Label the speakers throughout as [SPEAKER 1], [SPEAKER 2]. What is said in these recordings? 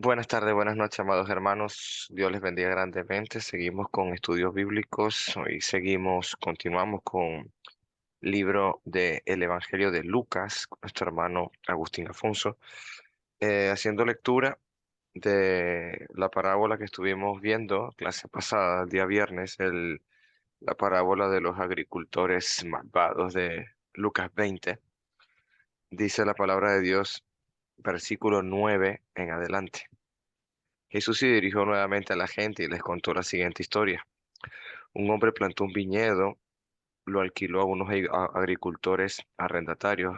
[SPEAKER 1] Buenas tardes, buenas noches, amados hermanos. Dios les bendiga grandemente. Seguimos con estudios bíblicos. Hoy continuamos con libro de el Evangelio de Lucas, con nuestro hermano Agustín Afonso, haciendo lectura de la parábola que estuvimos viendo clase pasada, el día viernes, la parábola de los agricultores malvados de Lucas 20. Dice la palabra de Dios, versículo 9 en adelante. Jesús se dirigió nuevamente a la gente y les contó la siguiente historia. Un hombre plantó un viñedo, lo alquiló a unos agricultores arrendatarios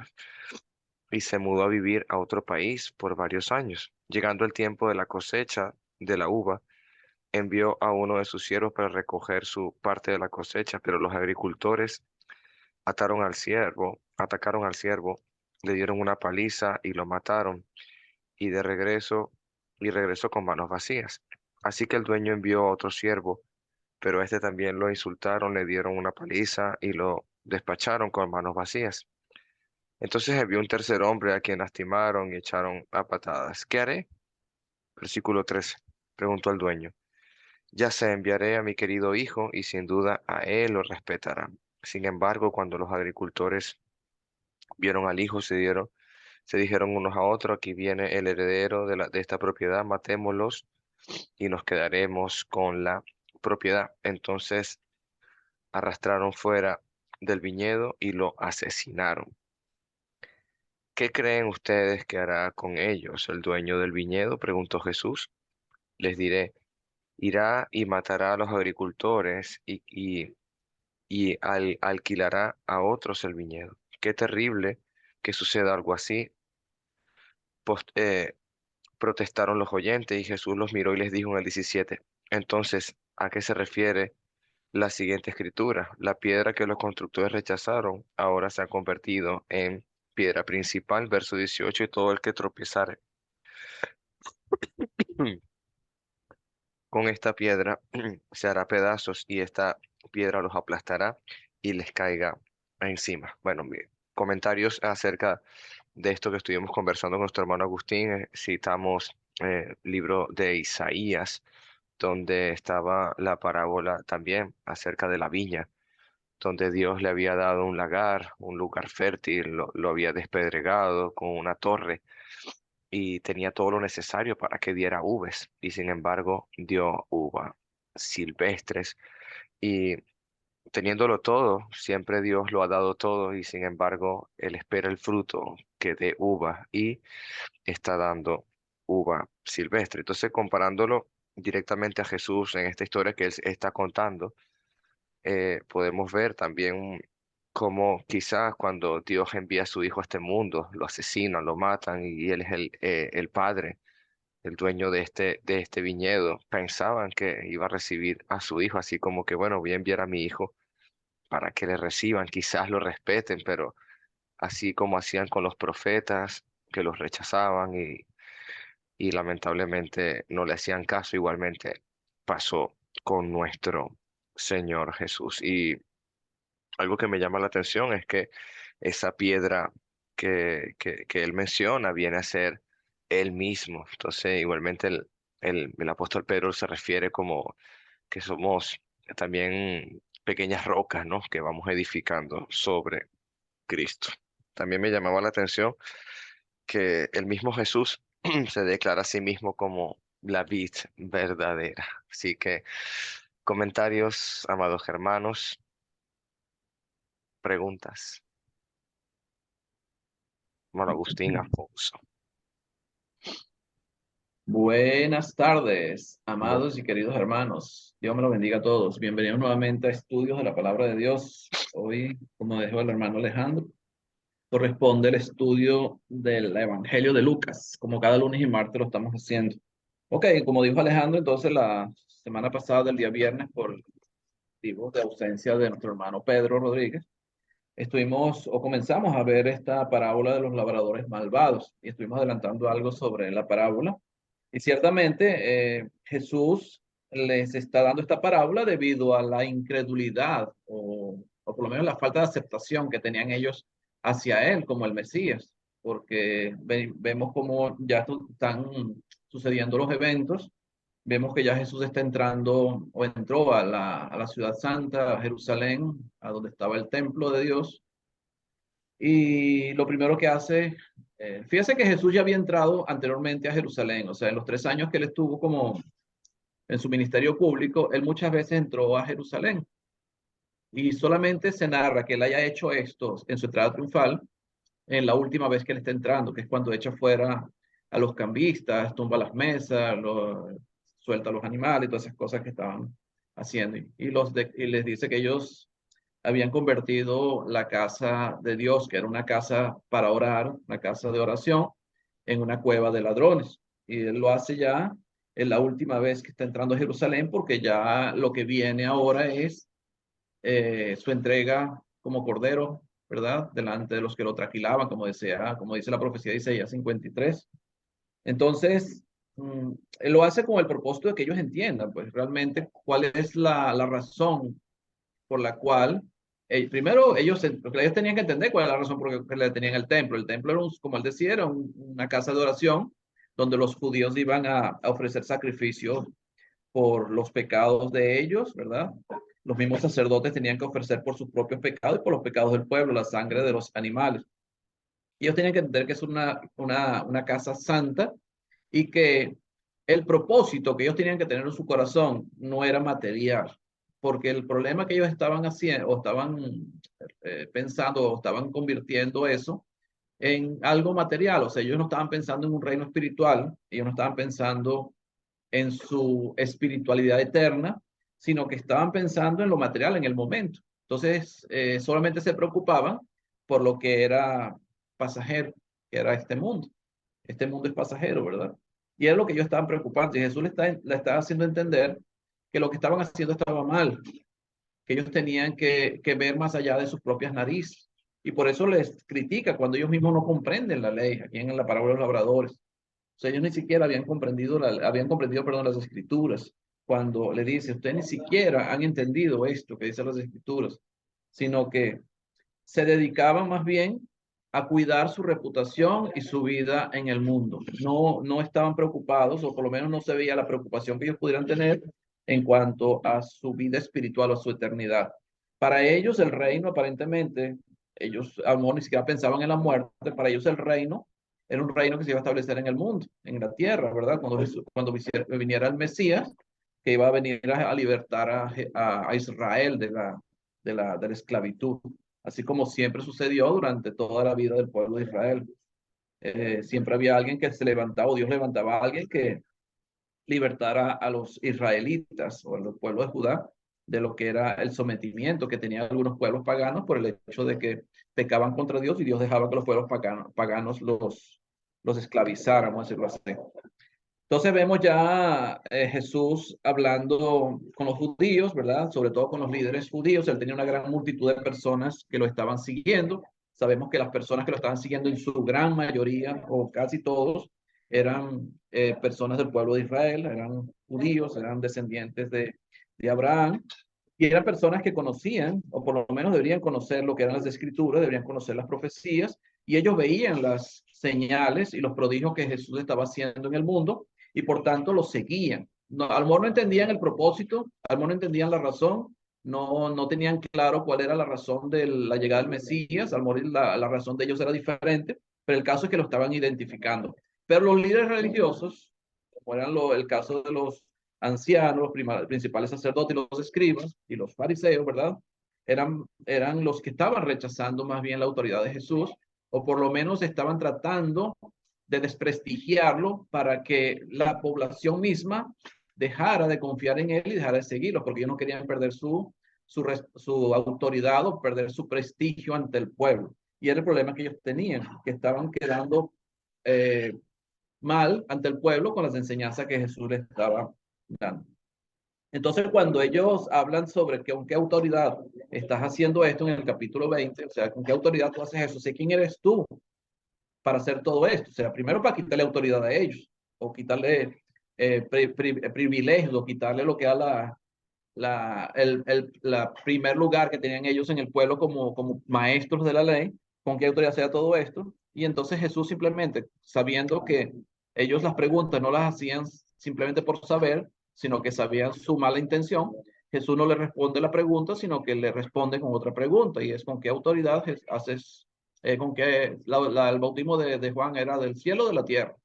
[SPEAKER 1] y se mudó a vivir a otro país por varios años. Llegando el tiempo de la cosecha de la uva, envió a uno de sus siervos para recoger su parte de la cosecha, pero los agricultores atacaron al siervo, le dieron una paliza y lo mataron, y de regreso, y regresó con manos vacías. Así que el dueño envió a otro siervo, pero este también lo insultaron, le dieron una paliza y lo despacharon con manos vacías. Entonces envió un tercer hombre a quien lastimaron y echaron a patadas. ¿Qué haré? Versículo 13. Preguntó el dueño. Ya sé, enviaré a mi querido hijo y sin duda a él lo respetará. Sin embargo, cuando los agricultores vieron al hijo, se dijeron unos a otros, aquí viene el heredero de esta propiedad, matémoslos y nos quedaremos con la propiedad. Entonces arrastraron fuera del viñedo y lo asesinaron. ¿Qué creen ustedes que hará con ellos el dueño del viñedo? Preguntó Jesús. Les diré, irá y matará a los agricultores y alquilará a otros el viñedo. Qué terrible que suceda algo así. Pos- eh, Protestaron los oyentes y Jesús los miró y les dijo en el 17. Entonces, ¿a qué se refiere la siguiente escritura? La piedra que los constructores rechazaron ahora se ha convertido en piedra principal, verso 18, y todo el que tropiezare con esta piedra se hará pedazos y esta piedra los aplastará y les caiga encima. Bueno, comentarios acerca de esto que estuvimos conversando con nuestro hermano Agustín, citamos libro de Isaías, donde estaba la parábola también acerca de la viña, donde Dios le había dado un lagar, un lugar fértil, lo había despedregado con una torre y tenía todo lo necesario para que diera uvas, y sin embargo dio uvas silvestres, y teniéndolo todo, siempre Dios lo ha dado todo, y sin embargo Él espera el fruto que dé uva, y está dando uva silvestre. Entonces, comparándolo directamente a Jesús en esta historia que Él está contando, podemos ver también cómo quizás cuando Dios envía a su Hijo a este mundo, lo asesinan, lo matan, y Él es el Padre, el dueño de este viñedo. Pensaban que iba a recibir a su hijo, así como que, bueno, voy a enviar a mi hijo para que le reciban, quizás lo respeten, pero así como hacían con los profetas, que los rechazaban y lamentablemente no le hacían caso, igualmente pasó con nuestro Señor Jesús. Y algo que me llama la atención es que esa piedra que él menciona viene a ser él mismo. Entonces, igualmente el apóstol Pedro se refiere como que somos también pequeñas rocas, ¿no? Que vamos edificando sobre Cristo. También me llamaba la atención que el mismo Jesús se declara a sí mismo como la vid verdadera. Así que comentarios, amados hermanos, preguntas. Bueno, Agustín Afonso.
[SPEAKER 2] Buenas tardes,
[SPEAKER 1] Bu-
[SPEAKER 2] amados y queridos hermanos. Dios me los bendiga a todos. Bienvenidos nuevamente a Estudios de la Palabra de Dios. Hoy, como dijo el hermano Alejandro, corresponde el estudio del Evangelio de Lucas, como cada lunes y martes lo estamos haciendo. Ok, como dijo Alejandro, entonces la semana pasada, del día viernes, por motivos de ausencia de nuestro hermano Pedro Rodríguez, estuvimos o comenzamos a ver esta parábola de los labradores malvados y estuvimos adelantando algo sobre la parábola. Y ciertamente Jesús les está dando esta parábola debido a la incredulidad o por lo menos la falta de aceptación que tenían ellos hacia él como el Mesías, porque vemos como ya están sucediendo los eventos, vemos que ya Jesús está entrando o entró a la ciudad santa, a Jerusalén, a donde estaba el templo de Dios. Y lo primero que hace, fíjese que Jesús ya había entrado anteriormente a Jerusalén, o sea, en los 3 años que él estuvo como en su ministerio público, él muchas veces entró a Jerusalén. Y solamente se narra que él haya hecho esto en su entrada triunfal en la última vez que él está entrando, que es cuando echa fuera a los cambistas, tumba las mesas, suelta a los animales y todas esas cosas que estaban haciendo. Y les dice que ellos habían convertido la casa de Dios, que era una casa para orar, una casa de oración, en una cueva de ladrones. Y él lo hace ya en la última vez que está entrando a Jerusalén, porque ya lo que viene ahora es su entrega como cordero, ¿verdad? Delante de los que lo traquilaban, como dice la profecía de Isaías 53. Entonces, él lo hace con el propósito de que ellos entiendan, pues realmente cuál es la razón por la cual, primero porque ellos tenían que entender cuál es la razón por la que le tenían el templo. El templo era, como él decía, era una casa de oración donde los judíos iban a ofrecer sacrificios por los pecados de ellos, ¿verdad? Los mismos sacerdotes tenían que ofrecer por sus propios pecados y por los pecados del pueblo, la sangre de los animales. Y ellos tenían que entender que es una casa santa y que el propósito que ellos tenían que tener en su corazón no era material, porque el problema que ellos estaban haciendo o estaban pensando o estaban convirtiendo eso en algo material, o sea, ellos no estaban pensando en un reino espiritual, ellos no estaban pensando en su espiritualidad eterna, sino que estaban pensando en lo material en el momento. Entonces, solamente se preocupaban por lo que era pasajero, que era este mundo. Este mundo es pasajero, ¿verdad? Y es lo que ellos estaban preocupando. Y Jesús le estaba haciendo entender que lo que estaban haciendo estaba mal, que ellos tenían que ver más allá de sus propias narices. Y por eso les critica cuando ellos mismos no comprenden la ley, aquí en la parábola de los labradores. O sea, ellos ni siquiera habían comprendido, perdón, las escrituras. Cuando le dice, ustedes ni siquiera han entendido esto que dicen las escrituras, sino que se dedicaban más bien a cuidar su reputación y su vida en el mundo. No estaban preocupados, o por lo menos no se veía la preocupación que ellos pudieran tener en cuanto a su vida espiritual o a su eternidad. Para ellos el reino, aparentemente, ellos a lo mejor ni siquiera pensaban en la muerte, para ellos el reino era un reino que se iba a establecer en el mundo, en la tierra, ¿verdad? Cuando viniera el Mesías, que iba a venir a libertar a Israel de la esclavitud, así como siempre sucedió durante toda la vida del pueblo de Israel. Siempre había alguien que se levantaba, o Dios levantaba a alguien que libertara a los israelitas o al pueblo de Judá de lo que era el sometimiento que tenían algunos pueblos paganos por el hecho de que pecaban contra Dios y Dios dejaba que los pueblos paganos los esclavizaran, vamos a decirlo así. Entonces vemos ya Jesús hablando con los judíos, ¿verdad? Sobre todo con los líderes judíos. Él tenía una gran multitud de personas que lo estaban siguiendo. Sabemos que las personas que lo estaban siguiendo en su gran mayoría o casi todos eran personas del pueblo de Israel, eran judíos, eran descendientes de Abraham y eran personas que conocían, o por lo menos deberían conocer lo que eran las escrituras, deberían conocer las profecías y ellos veían las señales y los prodigios que Jesús estaba haciendo en el mundo y por tanto lo seguían. No, a lo mejor no entendían el propósito, a lo mejor no entendían la razón, no tenían claro cuál era la razón de la llegada del Mesías, a lo mejor la razón de ellos era diferente, pero el caso es que lo estaban identificando. Pero los líderes religiosos, como eran el caso de los ancianos, los principales sacerdotes, los escribas y los fariseos, ¿verdad? Eran los que estaban rechazando más bien la autoridad de Jesús, o por lo menos estaban tratando de desprestigiarlo para que la población misma dejara de confiar en él y dejara de seguirlo, porque ellos no querían perder su autoridad o perder su prestigio ante el pueblo. Y era el problema que ellos tenían, que estaban quedando mal ante el pueblo con las enseñanzas que Jesús les estaba dando. Entonces, cuando ellos hablan sobre con qué autoridad estás haciendo esto en el capítulo 20, o sea, con qué autoridad tú haces eso, sé quién eres tú para hacer todo esto. O sea, primero para quitarle autoridad a ellos, o quitarle privilegios, o quitarle lo que era la primer lugar que tenían ellos en el pueblo como maestros de la ley, con qué autoridad sea todo esto. Y entonces Jesús simplemente, sabiendo que Ellos las preguntas no las hacían simplemente por saber, sino que sabían su mala intención. Jesús no le responde la pregunta, sino que le responde con otra pregunta, y es con qué autoridad haces, con qué el bautismo de Juan era del cielo o de la tierra.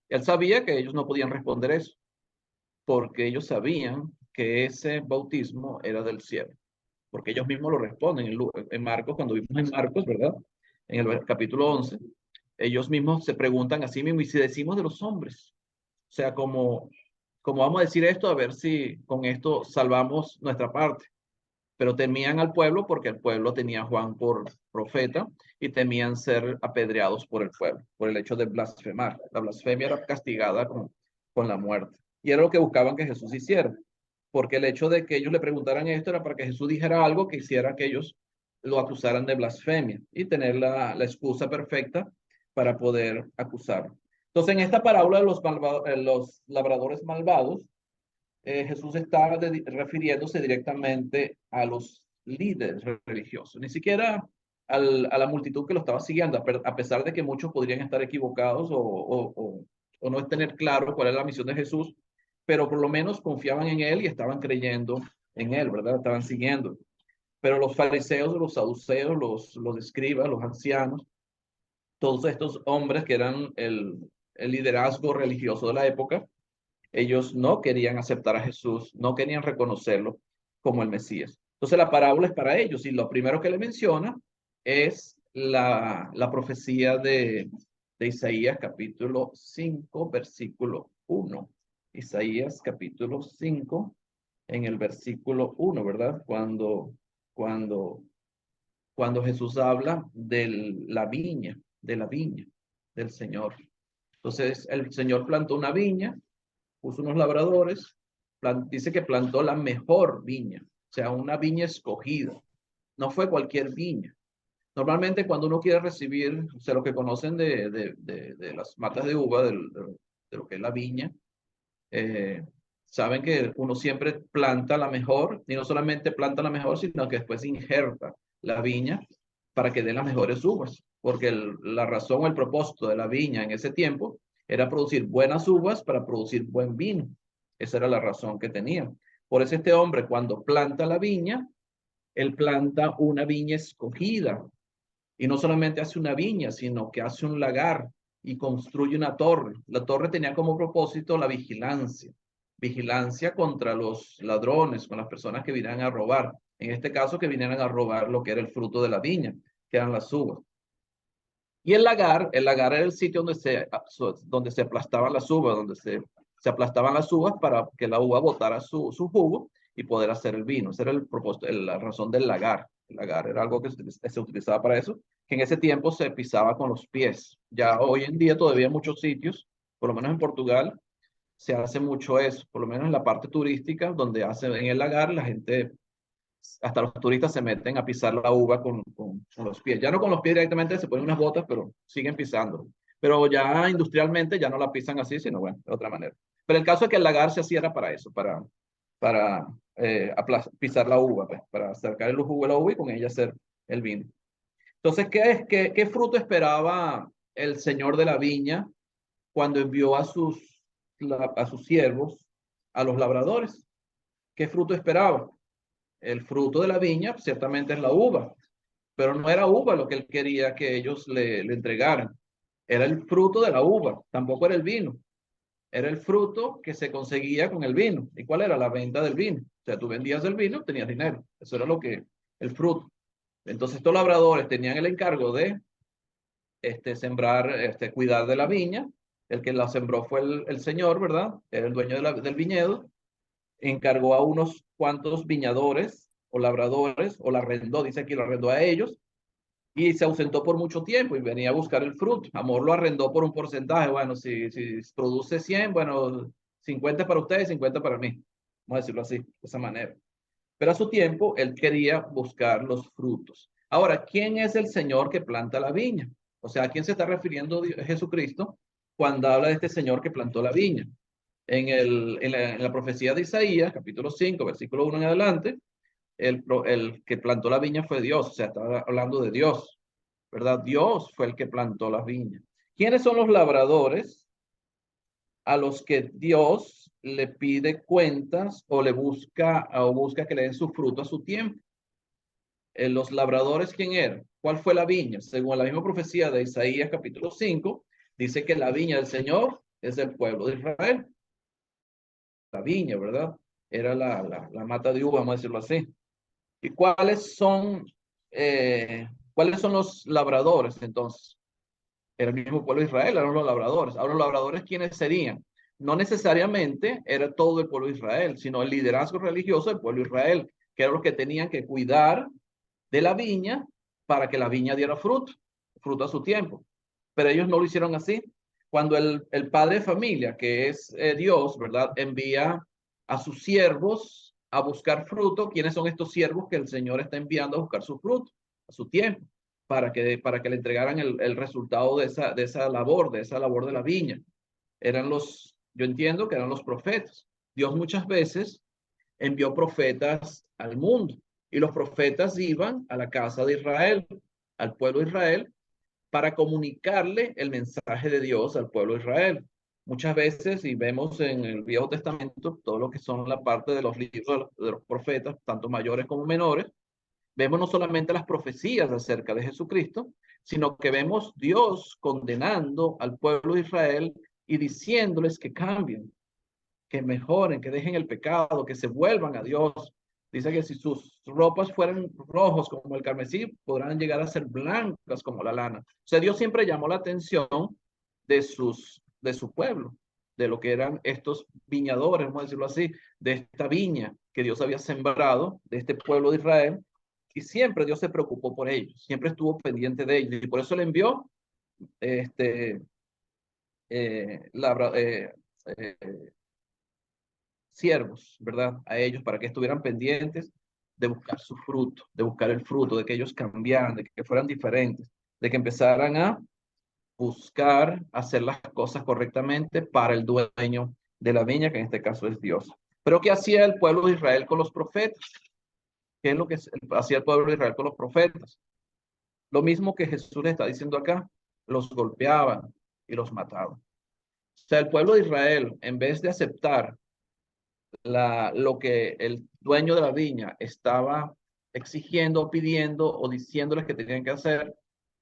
[SPEAKER 2] Él sabía que ellos no podían responder eso, porque ellos sabían que ese bautismo era del cielo, porque ellos mismos lo responden en Marcos, cuando vimos en Marcos, ¿verdad? En el capítulo 11, ellos mismos se preguntan a sí mismos, y si decimos de los hombres, o sea, como vamos a decir esto, a ver si con esto salvamos nuestra parte. Pero temían al pueblo porque el pueblo tenía a Juan por profeta, y temían ser apedreados por el pueblo, por el hecho de blasfemar. La blasfemia era castigada con la muerte. Y era lo que buscaban que Jesús hiciera, porque el hecho de que ellos le preguntaran esto era para que Jesús dijera algo que hiciera que ellos lo acusaran de blasfemia y tener la excusa perfecta para poder acusarlo. Entonces, en esta parábola de los labradores malvados, Jesús está refiriéndose directamente a los líderes religiosos, ni siquiera a la multitud que lo estaba siguiendo, a pesar de que muchos podrían estar equivocados o no tener claro cuál es la misión de Jesús, pero por lo menos confiaban en él y estaban creyendo en él, ¿verdad? Estaban siguiendo. Pero los fariseos, los saduceos, los escribas, los ancianos, todos estos hombres que eran el liderazgo religioso de la época, ellos no querían aceptar a Jesús, no querían reconocerlo como el Mesías. Entonces la parábola es para ellos, y lo primero que le menciona es la profecía de Isaías capítulo 5, versículo 1. Isaías capítulo 5, en el versículo 1, ¿verdad? Cuando, cuando Jesús habla de la viña del Señor. Entonces el Señor plantó una viña, puso unos labradores, dice que plantó la mejor viña, o sea, una viña escogida. No fue cualquier viña. Normalmente cuando uno quiere recibir, o sea, lo que conocen de las matas de uva, de lo que es la viña, eh, saben que uno siempre planta la mejor, y no solamente planta la mejor, sino que después injerta la viña para que dé las mejores uvas, porque la razón o el propósito de la viña en ese tiempo era producir buenas uvas para producir buen vino. Esa era la razón que tenía. Por eso este hombre, cuando planta la viña, él planta una viña escogida, y no solamente hace una viña, sino que hace un lagar y construye una torre. La torre tenía como propósito la vigilancia, vigilancia contra los ladrones, con las personas que vinieran a robar. En este caso, que vinieran a robar lo que era el fruto de la viña, que eran las uvas. Y el lagar era el sitio donde se aplastaban las uvas, donde se aplastaban las uvas para que la uva botara su jugo y poder hacer el vino. Ese era el propósito, la razón del lagar. El lagar era algo que se utilizaba para eso, que en ese tiempo se pisaba con los pies. Ya hoy en día todavía en muchos sitios, por lo menos en Portugal, se hace mucho eso, por lo menos en la parte turística, donde hacen en el lagar, la gente, hasta los turistas se meten a pisar la uva con los pies. Ya no con los pies directamente, se ponen unas botas, pero siguen pisando. Pero ya industrialmente ya no la pisan así, sino bueno, de otra manera. Pero el caso es que el lagar se hacía era para eso, para pisar la uva, pues, para sacar el jugo de la uva y con ella hacer el vino. Entonces, ¿qué fruto esperaba el señor de la viña cuando envió a sus siervos, a los labradores? ¿Qué fruto esperaba? El fruto de la viña ciertamente es la uva, pero no era uva lo que él quería que ellos le entregaran. Era el fruto de la uva, tampoco era el vino. Era el fruto que se conseguía con el vino. ¿Y cuál era? La venta del vino. O sea, tú vendías el vino, tenías dinero. Eso era el fruto. Entonces, estos labradores tenían el encargo de sembrar, cuidar de la viña. El que la sembró fue el señor, ¿verdad? Era el dueño del viñedo. Encargó a unos cuantos viñadores o labradores, o la arrendó, dice aquí, lo arrendó a ellos, y se ausentó por mucho tiempo y venía a buscar el fruto. Amor lo arrendó por un porcentaje. Bueno, si produce 100, bueno, 50 para ustedes, 50 para mí. Vamos a decirlo así, de esa manera. Pero a su tiempo, él quería buscar los frutos. Ahora, ¿quién es el Señor que planta la viña? O sea, ¿a quién se está refiriendo Jesucristo cuando habla de este Señor que plantó la viña? En la profecía de Isaías, capítulo 5, versículo 1 en adelante, el que plantó la viña fue Dios, o sea, está hablando de Dios, ¿verdad? Dios fue el que plantó la viña. ¿Quiénes son los labradores? a los que Dios le pide cuentas o busca que le den su fruto a su tiempo. Los labradores, ¿quién eran? ¿Cuál fue la viña? Según la misma profecía de Isaías capítulo 5, dice que la viña del Señor es el pueblo de Israel. La viña, ¿verdad? Era la mata de uva, vamos a decirlo así. ¿Y cuáles son los labradores entonces? Era el mismo pueblo de Israel, eran los labradores. Ahora, los labradores, ¿quiénes serían? No necesariamente era todo el pueblo de Israel, sino el liderazgo religioso del pueblo de Israel, que eran los que tenían que cuidar de la viña para que la viña diera fruto, fruto a su tiempo. Pero ellos no lo hicieron así. Cuando el padre de familia, que es Dios, ¿verdad? Envía a sus siervos a buscar fruto. ¿Quiénes son estos siervos que el Señor está enviando a buscar su fruto, a su tiempo? Para que le entregaran el resultado de esa labor de la viña. Yo entiendo que eran los profetas. Dios muchas veces envió profetas al mundo y los profetas iban a la casa de Israel, al pueblo de Israel, para comunicarle el mensaje de Dios al pueblo de Israel. Muchas veces, y vemos en el Viejo Testamento, todo lo que son la parte de los libros de los profetas, tanto mayores como menores, vemos no solamente las profecías acerca de Jesucristo, sino que vemos Dios condenando al pueblo de Israel y diciéndoles que cambien, que mejoren, que dejen el pecado, que se vuelvan a Dios. Dice que si sus ropas fueran rojos como el carmesí, podrán llegar a ser blancas como la lana. O sea, Dios siempre llamó la atención de su pueblo, de lo que eran estos viñadores, vamos a decirlo así, de esta viña que Dios había sembrado, de este pueblo de Israel, y siempre Dios se preocupó por ellos, siempre estuvo pendiente de ellos, y por eso le envió este, labra, siervos, ¿verdad? A ellos para que estuvieran pendientes de buscar su fruto, de buscar el fruto, de que ellos cambiaran, de que fueran diferentes, de que empezaran a buscar hacer las cosas correctamente para el dueño de la viña, que en este caso es Dios. Pero ¿qué hacía el pueblo de Israel con los profetas? ¿Qué es lo que hacía el pueblo de Israel con los profetas? Lo mismo que Jesús le está diciendo acá, los golpeaban y los mataban. O sea, el pueblo de Israel, en vez de aceptar lo que el dueño de la viña estaba exigiendo, pidiendo o diciéndoles que tenían que hacer,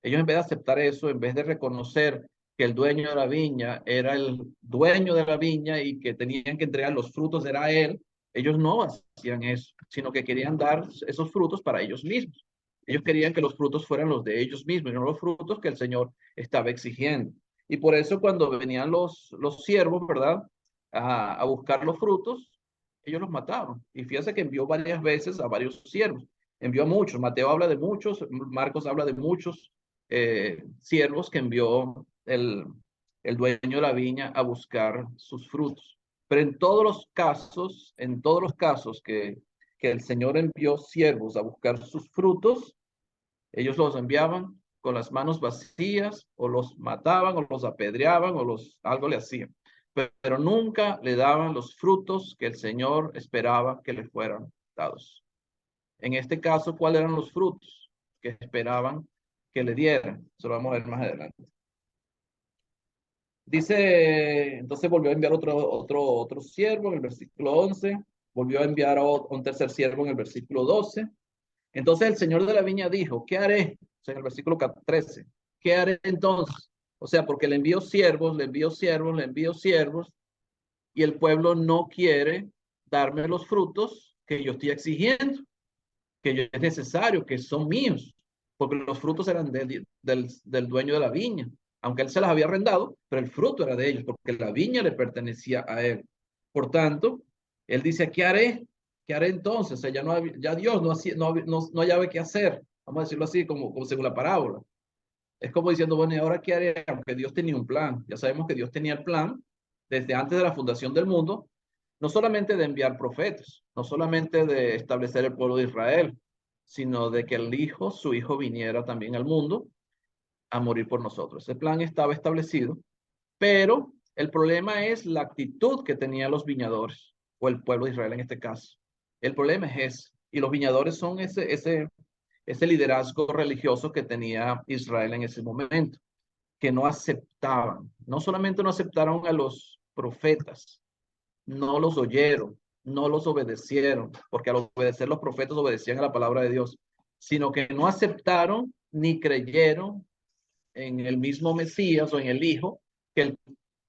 [SPEAKER 2] ellos en vez de aceptar eso, en vez de reconocer que el dueño de la viña era el dueño de la viña y que tenían que entregar los frutos, era él, ellos no hacían eso, sino que querían dar esos frutos para ellos mismos. Ellos querían que los frutos fueran los de ellos mismos y no los frutos que el Señor estaba exigiendo. Y por eso cuando venían los siervos, ¿verdad? A buscar los frutos, ellos los mataron. Y fíjate que envió varias veces a varios siervos. Envió a muchos. Mateo habla de muchos, Marcos habla de muchos siervos que envió el dueño de la viña a buscar sus frutos. Pero en todos los casos que el Señor envió siervos a buscar sus frutos, ellos los enviaban con las manos vacías o los mataban o los apedreaban o algo le hacían. Pero nunca le daban los frutos que el Señor esperaba que le fueran dados. En este caso, ¿cuáles eran los frutos que esperaban que le dieran? Eso lo vamos a ver más adelante. Dice, entonces volvió a enviar otro siervo en el versículo 11, volvió a enviar a un tercer siervo en el versículo 12. Entonces el señor de la viña dijo, ¿qué haré? O sea, en el versículo 13, ¿qué haré entonces? O sea, porque le envío siervos, le envío siervos, le envío siervos, y el pueblo no quiere darme los frutos que yo estoy exigiendo, que yo es necesario, que son míos, porque los frutos eran del dueño de la viña, aunque él se las había arrendado, pero el fruto era de ellos, porque la viña le pertenecía a él. Por tanto, él dice, ¿qué haré? ¿Qué haré entonces? O sea, ya Dios no hallaba qué hacer, vamos a decirlo así, como según la parábola. Es como diciendo, bueno, ¿y ahora qué haré? Aunque Dios tenía un plan. Ya sabemos que Dios tenía el plan desde antes de la fundación del mundo, no solamente de enviar profetas, no solamente de establecer el pueblo de Israel, sino de que su hijo viniera también al mundo a morir por nosotros. Ese plan estaba establecido, pero el problema es la actitud que tenían los viñadores, o el pueblo de Israel en este caso. El problema es ese. Y los viñadores son ese liderazgo religioso que tenía Israel en ese momento, que no aceptaban, no solamente no aceptaron profetas, no los oyeron, no los obedecieron, porque al obedecer los profetas obedecían a la palabra de Dios, sino que no aceptaron ni creyeron en el mismo Mesías o en el Hijo, que el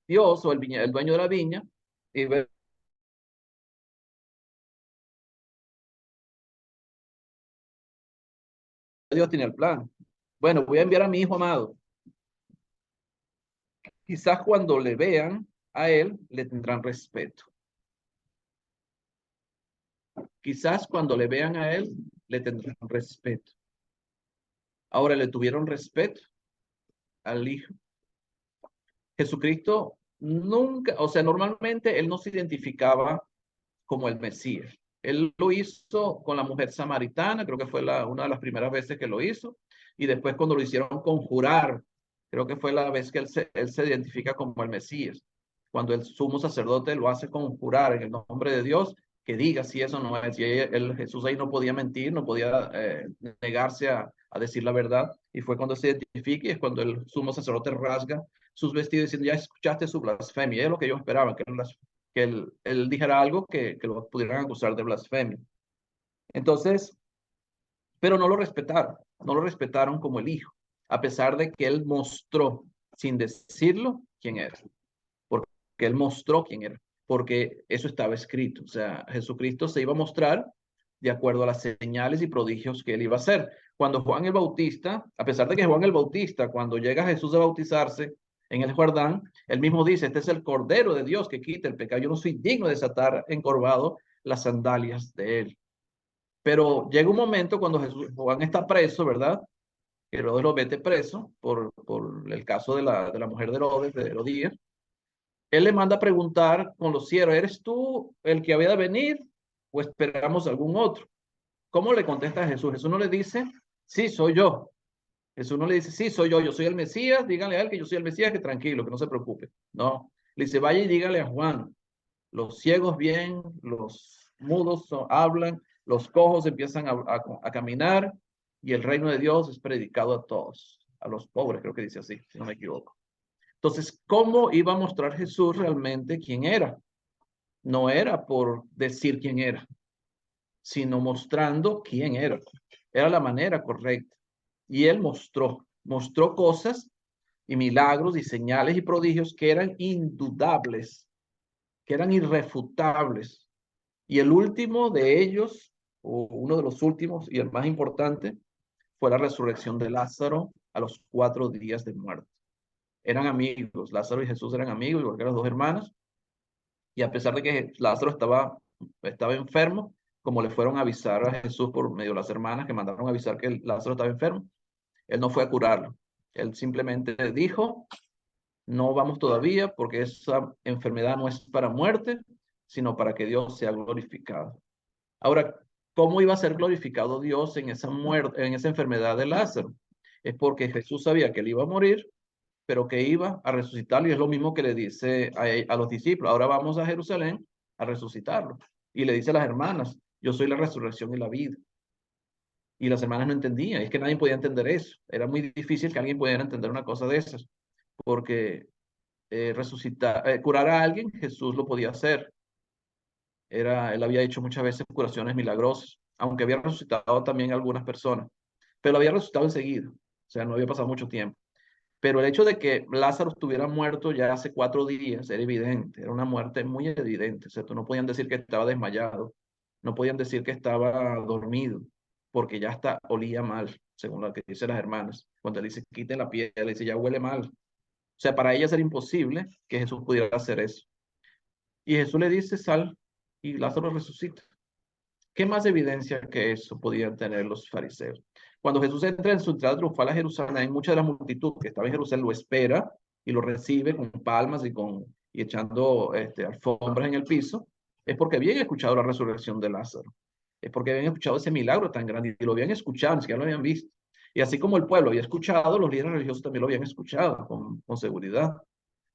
[SPEAKER 2] Dios o el dueño de la viña, y Dios tiene el plan. Bueno, voy a enviar a mi hijo amado. Quizás cuando le vean a él, le tendrán respeto. Quizás cuando le vean a él, le tendrán respeto. Ahora le tuvieron respeto al hijo. Jesucristo nunca, o sea, normalmente él no se identificaba como el Mesías. Él lo hizo con la mujer samaritana, creo que fue una de las primeras veces que lo hizo, y después cuando lo hicieron conjurar, creo que fue la vez que él se identifica como el Mesías. Cuando el sumo sacerdote lo hace conjurar en el nombre de Dios, que diga si eso no es, y Jesús ahí no podía mentir, no podía negarse a decir la verdad, y fue cuando se identifica y es cuando el sumo sacerdote rasga sus vestidos diciendo, ya escuchaste su blasfemia, es lo que yo esperaba, que él dijera algo que lo pudieran acusar de blasfemia. Entonces, pero no lo respetaron, no lo respetaron como el hijo, a pesar de que él mostró, sin decirlo, quién era, porque él mostró quién era, porque eso estaba escrito. O sea, Jesucristo se iba a mostrar de acuerdo a las señales y prodigios que él iba a hacer. Cuando Juan el Bautista, a pesar de que Juan el Bautista, cuando llega Jesús a bautizarse en el Jordán, él mismo dice, este es el Cordero de Dios que quita el pecado. Yo no soy digno de desatar encorvado las sandalias de él. Pero llega un momento cuando Juan está preso, ¿verdad? Herodes lo mete preso por el caso de la mujer de Herodes, de Herodías. Él le manda a preguntar con los siervos, ¿eres tú el que había de venir o esperamos algún otro? ¿Cómo le contesta a Jesús? Jesús no le dice, sí, soy yo. Jesús no le dice, sí, soy yo soy el Mesías, díganle a él que yo soy el Mesías, que tranquilo, que no se preocupe. No, le dice, vaya y dígale a Juan, los ciegos bien, los mudos hablan, los cojos empiezan a caminar y el reino de Dios es predicado a todos, a los pobres, creo que dice así, si no me equivoco. Entonces, ¿cómo iba a mostrar Jesús realmente quién era? No era por decir quién era, sino mostrando quién era. Era la manera correcta. Y él mostró cosas y milagros y señales y prodigios que eran indudables, que eran irrefutables. Y el último de ellos, o uno de los últimos y el más importante, fue la resurrección de Lázaro a los 4 días de muerte. Eran amigos, Lázaro y Jesús eran amigos, igual que las dos hermanas, y a pesar de que Lázaro estaba enfermo, como le fueron a avisar a Jesús por medio de las hermanas que mandaron a avisar que Lázaro estaba enfermo, él no fue a curarlo. Él simplemente dijo, no vamos todavía porque esa enfermedad no es para muerte, sino para que Dios sea glorificado. Ahora, ¿cómo iba a ser glorificado Dios en esa muerte, en esa enfermedad de Lázaro? Es porque Jesús sabía que él iba a morir, pero que iba a resucitarlo. Y es lo mismo que le dice a los discípulos. Ahora vamos a Jerusalén a resucitarlo. Y le dice a las hermanas, yo soy la resurrección y la vida. Y las hermanas no entendían, es que nadie podía entender eso. Era muy difícil que alguien pudiera entender una cosa de esas, porque curar a alguien, Jesús lo podía hacer. Él había hecho muchas veces curaciones milagrosas, aunque había resucitado también a algunas personas, pero había resucitado enseguida, o sea, no había pasado mucho tiempo. Pero el hecho de que Lázaro estuviera muerto ya hace 4 días era evidente, era una muerte muy evidente, ¿cierto? No podían decir que estaba desmayado, no podían decir que estaba dormido, porque ya hasta olía mal, según lo que dicen las hermanas. Cuando él dice, quiten la piel, le dice, ya huele mal. O sea, para ellas era imposible que Jesús pudiera hacer eso. Y Jesús le dice, sal, y Lázaro resucita. ¿Qué más evidencia que eso podían tener los fariseos? Cuando Jesús entra en su entrada triunfal a Jerusalén, mucha de la multitud que estaba en Jerusalén lo espera y lo recibe con palmas y echando alfombras en el piso, es porque habían escuchado la resurrección de Lázaro. Es porque habían escuchado ese milagro tan grande y lo habían escuchado, ni siquiera lo habían visto. Y así como el pueblo había escuchado, los líderes religiosos también lo habían escuchado con seguridad.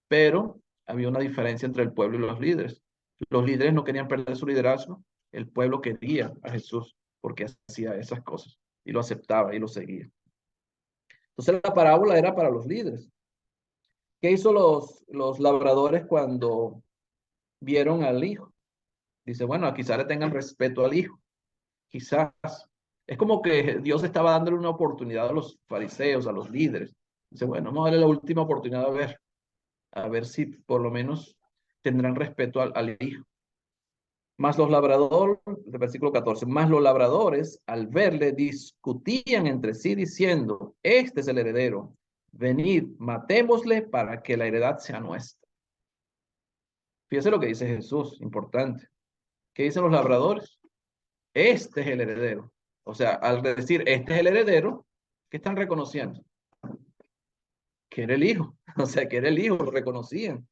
[SPEAKER 2] Pero había una diferencia entre el pueblo y los líderes. Los líderes no querían perder su liderazgo, el pueblo quería a Jesús porque hacía esas cosas y lo aceptaba y lo seguía. Entonces la parábola era para los líderes. ¿Qué hizo los labradores cuando vieron al hijo? Dice, bueno, quizás le tengan respeto al hijo, quizás. Es como que Dios estaba dándole una oportunidad a los fariseos, a los líderes. Dice, bueno, vamos a darle la última oportunidad a ver si por lo menos tendrán respeto al hijo. Más los labradores, el versículo 14, más los labradores al verle discutían entre sí diciendo, este es el heredero, venid, matémosle para que la heredad sea nuestra. Fíjese lo que dice Jesús, importante. ¿Qué dicen los labradores? Este es el heredero. O sea, al decir este es el heredero, ¿qué están reconociendo? Que era el hijo. O sea, que era el hijo, lo reconocían.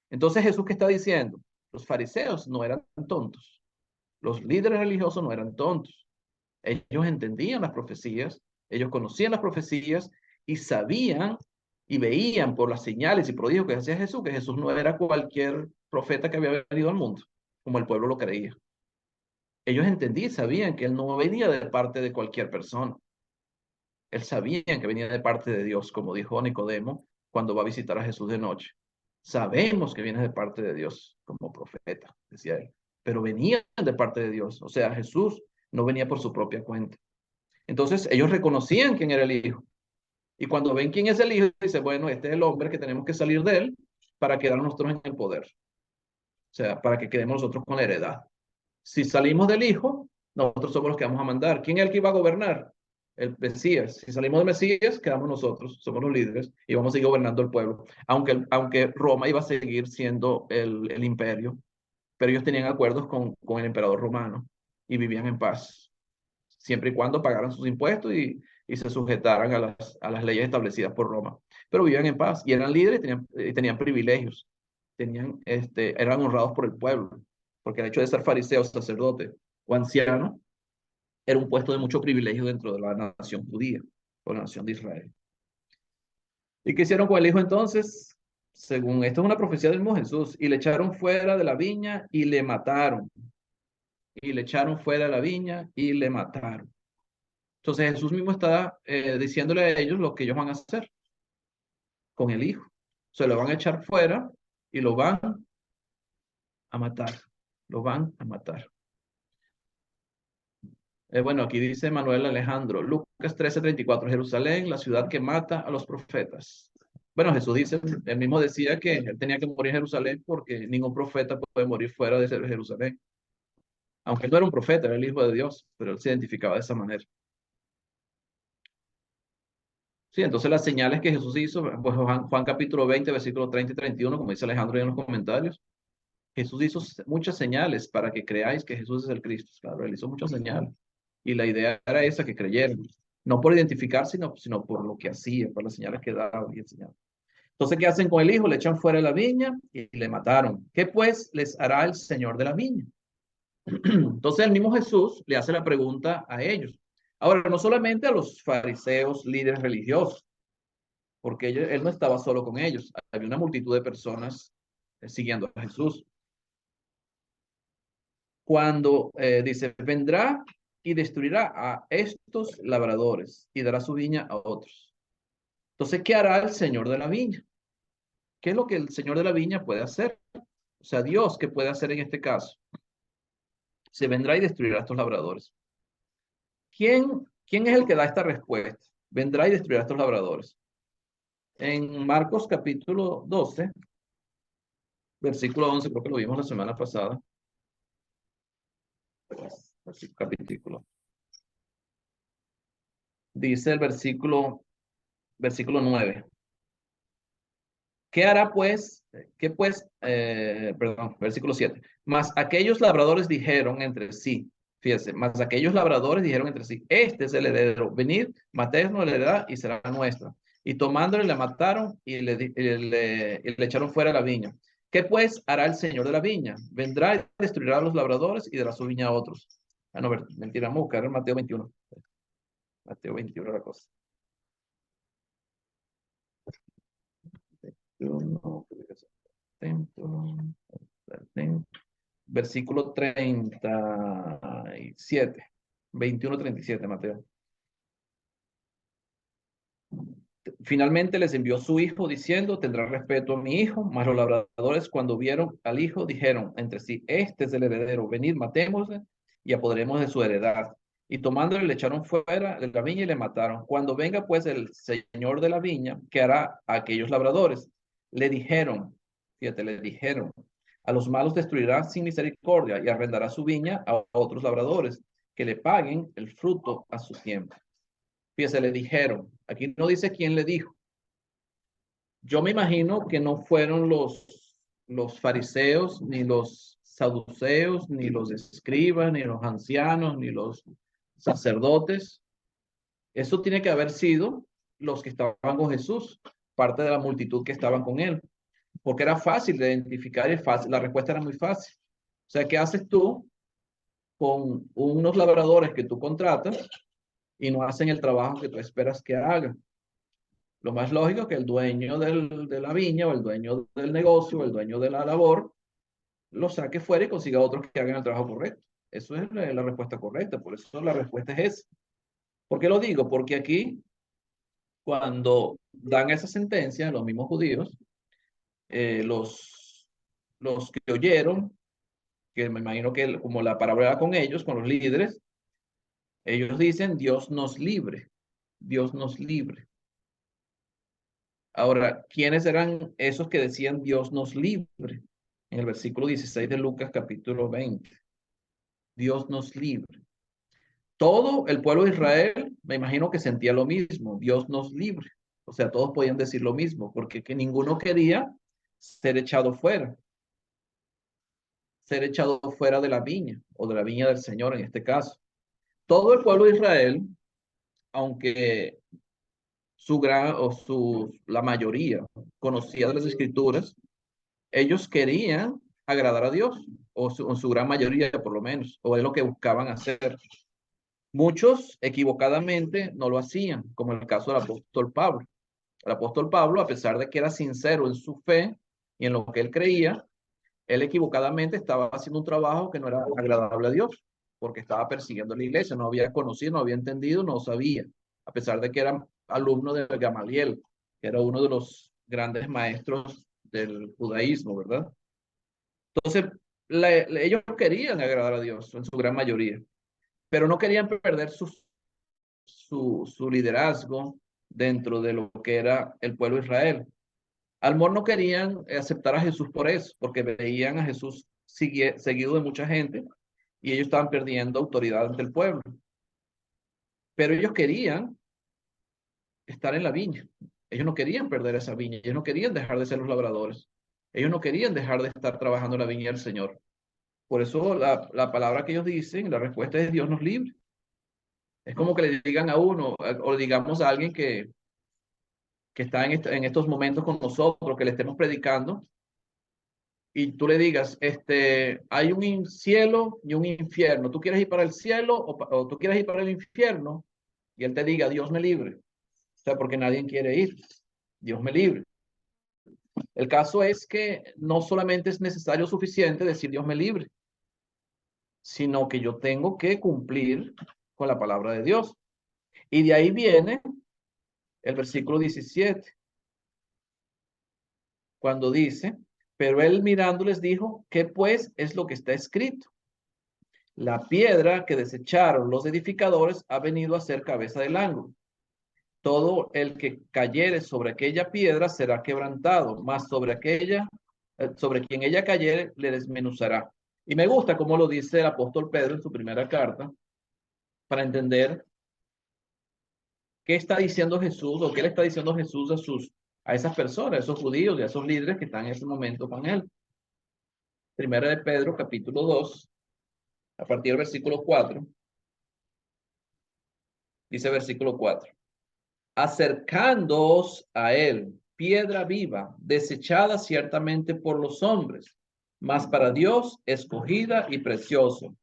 [SPEAKER 2] Entonces Jesús, ¿qué está diciendo? Los fariseos no eran tontos. Los líderes religiosos no eran tontos. Ellos entendían las profecías, ellos conocían las profecías y sabían y veían por las señales y prodigios que hacía Jesús, que Jesús no era cualquier profeta que había venido al mundo, como el pueblo lo creía. Ellos entendían, sabían que él no venía de parte de cualquier persona. Él sabía que venía de parte de Dios, como dijo Nicodemo cuando va a visitar a Jesús de noche. Sabemos que viene de parte de Dios como profeta, decía él, pero venía de parte de Dios. O sea, Jesús no venía por su propia cuenta. Entonces ellos reconocían quién era el hijo. Y cuando ven quién es el hijo, dicen, bueno, este es el hombre que tenemos que salir de él para quedar nosotros en el poder. O sea, para que quedemos nosotros con la heredad. Si salimos del hijo, nosotros somos los que vamos a mandar. ¿Quién es el que iba a gobernar? El Mesías. Si salimos del Mesías, quedamos nosotros, somos los líderes y vamos a seguir gobernando el pueblo. Aunque Roma iba a seguir siendo el imperio, pero ellos tenían acuerdos con el emperador romano y vivían en paz, siempre y cuando pagaran sus impuestos y se sujetaran a las leyes establecidas por Roma. Pero vivían en paz y eran líderes y tenían privilegios, eran honrados por el pueblo, porque el hecho de ser fariseo, sacerdote o anciano era un puesto de mucho privilegio dentro de la nación judía o la nación de Israel. ¿Y qué hicieron con el hijo entonces? Según esto es una profecía del mismo Jesús, y le echaron fuera de la viña y le mataron. Y le echaron fuera de la viña y le mataron. Entonces Jesús mismo está diciéndole a ellos lo que ellos van a hacer con el hijo. Se lo van a echar fuera y lo van a matar. Lo van a matar. Bueno, aquí dice Manuel Alejandro, Lucas 13:34, Jerusalén, la ciudad que mata a los profetas. Bueno, Jesús dice, él mismo decía que él tenía que morir en Jerusalén porque ningún profeta puede morir fuera de Jerusalén. Aunque él no era un profeta, era el hijo de Dios, pero él se identificaba de esa manera. Sí, entonces las señales que Jesús hizo, pues Juan capítulo 20, versículo 30 y 31, como dice Alejandro en los comentarios, Jesús hizo muchas señales para que creáis que Jesús es el Cristo. Claro, él hizo muchas señales. Y la idea era esa, que creyeran. No por identificarse, sino por lo que hacía, por las señales que daba y enseñaba. Entonces, ¿qué hacen con el hijo? Le echan fuera de la viña y le mataron. ¿Qué pues les hará el Señor de la viña? Entonces, el mismo Jesús le hace la pregunta a ellos. Ahora, no solamente a los fariseos, líderes religiosos, porque él no estaba solo con ellos. Había una multitud de personas siguiendo a Jesús. Cuando dice, vendrá y destruirá a estos labradores y dará su viña a otros. Entonces, ¿qué hará el Señor de la viña? ¿Qué es lo que el Señor de la viña puede hacer? O sea, Dios, ¿qué puede hacer en este caso? Se vendrá y destruirá a estos labradores. ¿Quién es el que da esta respuesta? Vendrá y destruirá a estos labradores. En Marcos capítulo 12, versículo 11, creo que lo vimos la semana pasada. Capítulo. Dice el versículo 9. ¿Qué hará pues? Perdón, versículo 7. Mas aquellos labradores dijeron entre sí, fíjese, mas aquellos labradores dijeron entre sí, este es el heredero, venid, matémonos la heredad y será nuestra. Y tomándole le mataron y le echaron fuera de la viña. ¿Qué pues hará el Señor de la viña? Vendrá y destruirá a los labradores y dará su viña a otros. Ah, no, mentira, vamos a buscar en Mateo 21. Mateo 21 la cosa. Versículo 37. 21:37, Mateo. Finalmente les envió su hijo diciendo, tendrá respeto a mi hijo. Mas los labradores, cuando vieron al hijo, dijeron entre sí, este es el heredero, venid, matémosle y apoderemos de su heredad. Y tomándole, le echaron fuera de la viña y le mataron. Cuando venga pues el señor de la viña, ¿qué hará a aquellos labradores? Le dijeron, fíjate, le dijeron, a los malos destruirá sin misericordia y arrendará su viña a otros labradores que le paguen el fruto a su tiempo. Fíjese, le dijeron, aquí no dice quién le dijo. Yo me imagino que no fueron los fariseos, ni los saduceos, ni los escribas, ni los ancianos, ni los sacerdotes. Eso tiene que haber sido los que estaban con Jesús, parte de la multitud que estaban con él, porque era fácil de identificar y fácil, la respuesta era muy fácil. O sea, ¿qué haces tú con unos labradores que tú contratas y no hacen el trabajo que tú esperas que hagan? Lo más lógico es que el dueño de la viña o el dueño del negocio o el dueño de la labor lo saque fuera y consiga otros que hagan el trabajo correcto. Eso es la respuesta correcta, por eso la respuesta es esa. ¿Por qué lo digo? Porque aquí, cuando dan esa sentencia, los mismos judíos, eh, los, los que oyeron, que me imagino que como la palabra era con ellos, con los líderes, ellos dicen, Dios nos libre, Dios nos libre. Ahora, ¿quiénes eran esos que decían Dios nos libre? En el versículo 16 de Lucas capítulo 20. Dios nos libre. Todo el pueblo de Israel, me imagino que sentía lo mismo, Dios nos libre. O sea, todos podían decir lo mismo, porque que ninguno quería ser echado fuera de la viña, o de la viña del Señor en este caso. Todo el pueblo de Israel, aunque la mayoría conocía de las escrituras, ellos querían agradar a Dios, o su gran mayoría por lo menos, o es lo que buscaban hacer. Muchos equivocadamente no lo hacían, como en el caso del apóstol Pablo. El apóstol Pablo, a pesar de que era sincero en su fe y en lo que él creía, él equivocadamente estaba haciendo un trabajo que no era agradable a Dios, porque estaba persiguiendo la iglesia, no había conocido, no había entendido, no sabía, a pesar de que era alumno de Gamaliel, que era uno de los grandes maestros del judaísmo, ¿verdad? Entonces, ellos querían agradar a Dios en su gran mayoría, pero no querían perder su liderazgo dentro de lo que era el pueblo de Israel. Almor no querían aceptar a Jesús por eso, porque veían a Jesús seguido de mucha gente y ellos estaban perdiendo autoridad ante el pueblo. Pero ellos querían estar en la viña. Ellos no querían perder esa viña. Ellos no querían dejar de ser los labradores. Ellos no querían dejar de estar trabajando en la viña del Señor. Por eso la palabra que ellos dicen, la respuesta es Dios nos libre. Es como que le digan a uno, o digamos a alguien que está en estos momentos con nosotros, que le estemos predicando, y tú le digas, hay un cielo y un infierno. ¿Tú quieres ir para el cielo o tú quieres ir para el infierno? Y él te diga, Dios me libre. O sea, porque nadie quiere ir. Dios me libre. El caso es que no solamente es necesario o suficiente decir Dios me libre, sino que yo tengo que cumplir con la palabra de Dios. Y de ahí viene el versículo 17, cuando dice, pero él mirándoles dijo, ¿qué pues es lo que está escrito? La piedra que desecharon los edificadores ha venido a ser cabeza del ángulo. Todo el que cayere sobre aquella piedra será quebrantado, mas sobre quien ella cayere le desmenuzará. Y me gusta cómo lo dice el apóstol Pedro en su primera carta, para entender qué está diciendo Jesús o qué le está diciendo Jesús a esas personas, a esos judíos y a esos líderes que están en ese momento con él. Primera de Pedro, capítulo 2, a partir del versículo 4. Dice versículo 4. Acercándoos a él, piedra viva, desechada ciertamente por los hombres, mas para Dios escogida y precioso.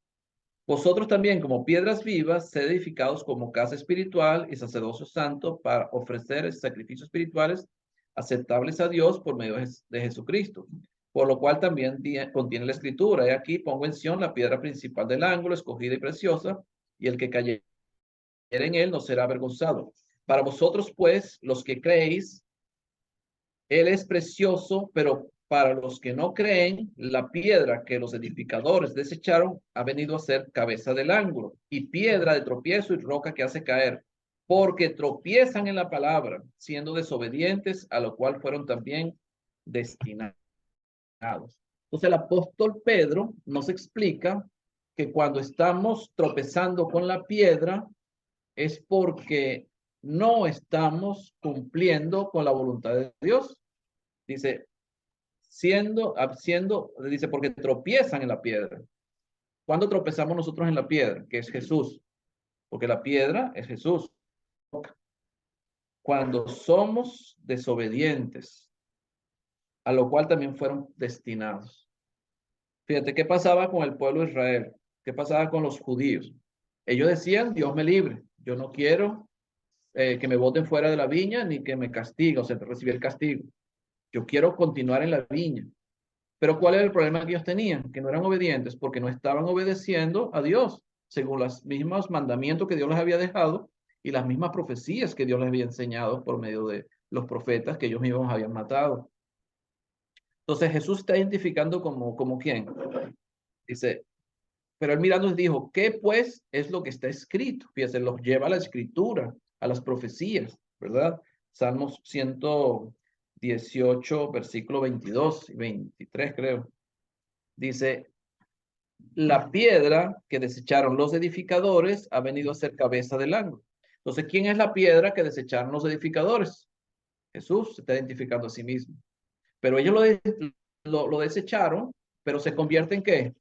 [SPEAKER 2] Vosotros también, como piedras vivas, sed edificados como casa espiritual y sacerdocio santo para ofrecer sacrificios espirituales aceptables a Dios por medio de Jesucristo. Por lo cual también contiene la escritura. Y aquí pongo en Sión la piedra principal del ángulo, escogida y preciosa, y el que cayere en él no será avergonzado. Para vosotros, pues, los que creéis, él es precioso, pero para los que no creen, la piedra que los edificadores desecharon ha venido a ser cabeza del ángulo y piedra de tropiezo y roca que hace caer, porque tropiezan en la palabra, siendo desobedientes, a lo cual fueron también destinados. Entonces el apóstol Pedro nos explica que cuando estamos tropezando con la piedra es porque no estamos cumpliendo con la voluntad de Dios. Dice, dice, porque tropiezan en la piedra. ¿Cuándo tropezamos nosotros en la piedra? Que es Jesús. Porque la piedra es Jesús. Cuando somos desobedientes, a lo cual también fueron destinados. Fíjate, ¿qué pasaba con el pueblo de Israel? ¿Qué pasaba con los judíos? Ellos decían, Dios me libre. Yo no quiero que me boten fuera de la viña ni que me castigue, o sea, recibir el castigo. Yo quiero continuar en la viña. Pero ¿cuál era el problema que ellos tenían? Que no eran obedientes porque no estaban obedeciendo a Dios, según los mismos mandamientos que Dios les había dejado y las mismas profecías que Dios les había enseñado por medio de los profetas que ellos mismos habían matado. Entonces Jesús está identificando como quién. Dice, pero él mirando dijo, ¿qué pues es lo que está escrito? Fíjense, los lleva a la escritura, a las profecías, ¿verdad? Salmos 118, versículo 22 y 23, creo. Dice, la piedra que desecharon los edificadores ha venido a ser cabeza del ángulo. Entonces, ¿quién es la piedra que desecharon los edificadores? Jesús se está identificando a sí mismo. Pero ellos lo desecharon, pero se convierte en ¿qué?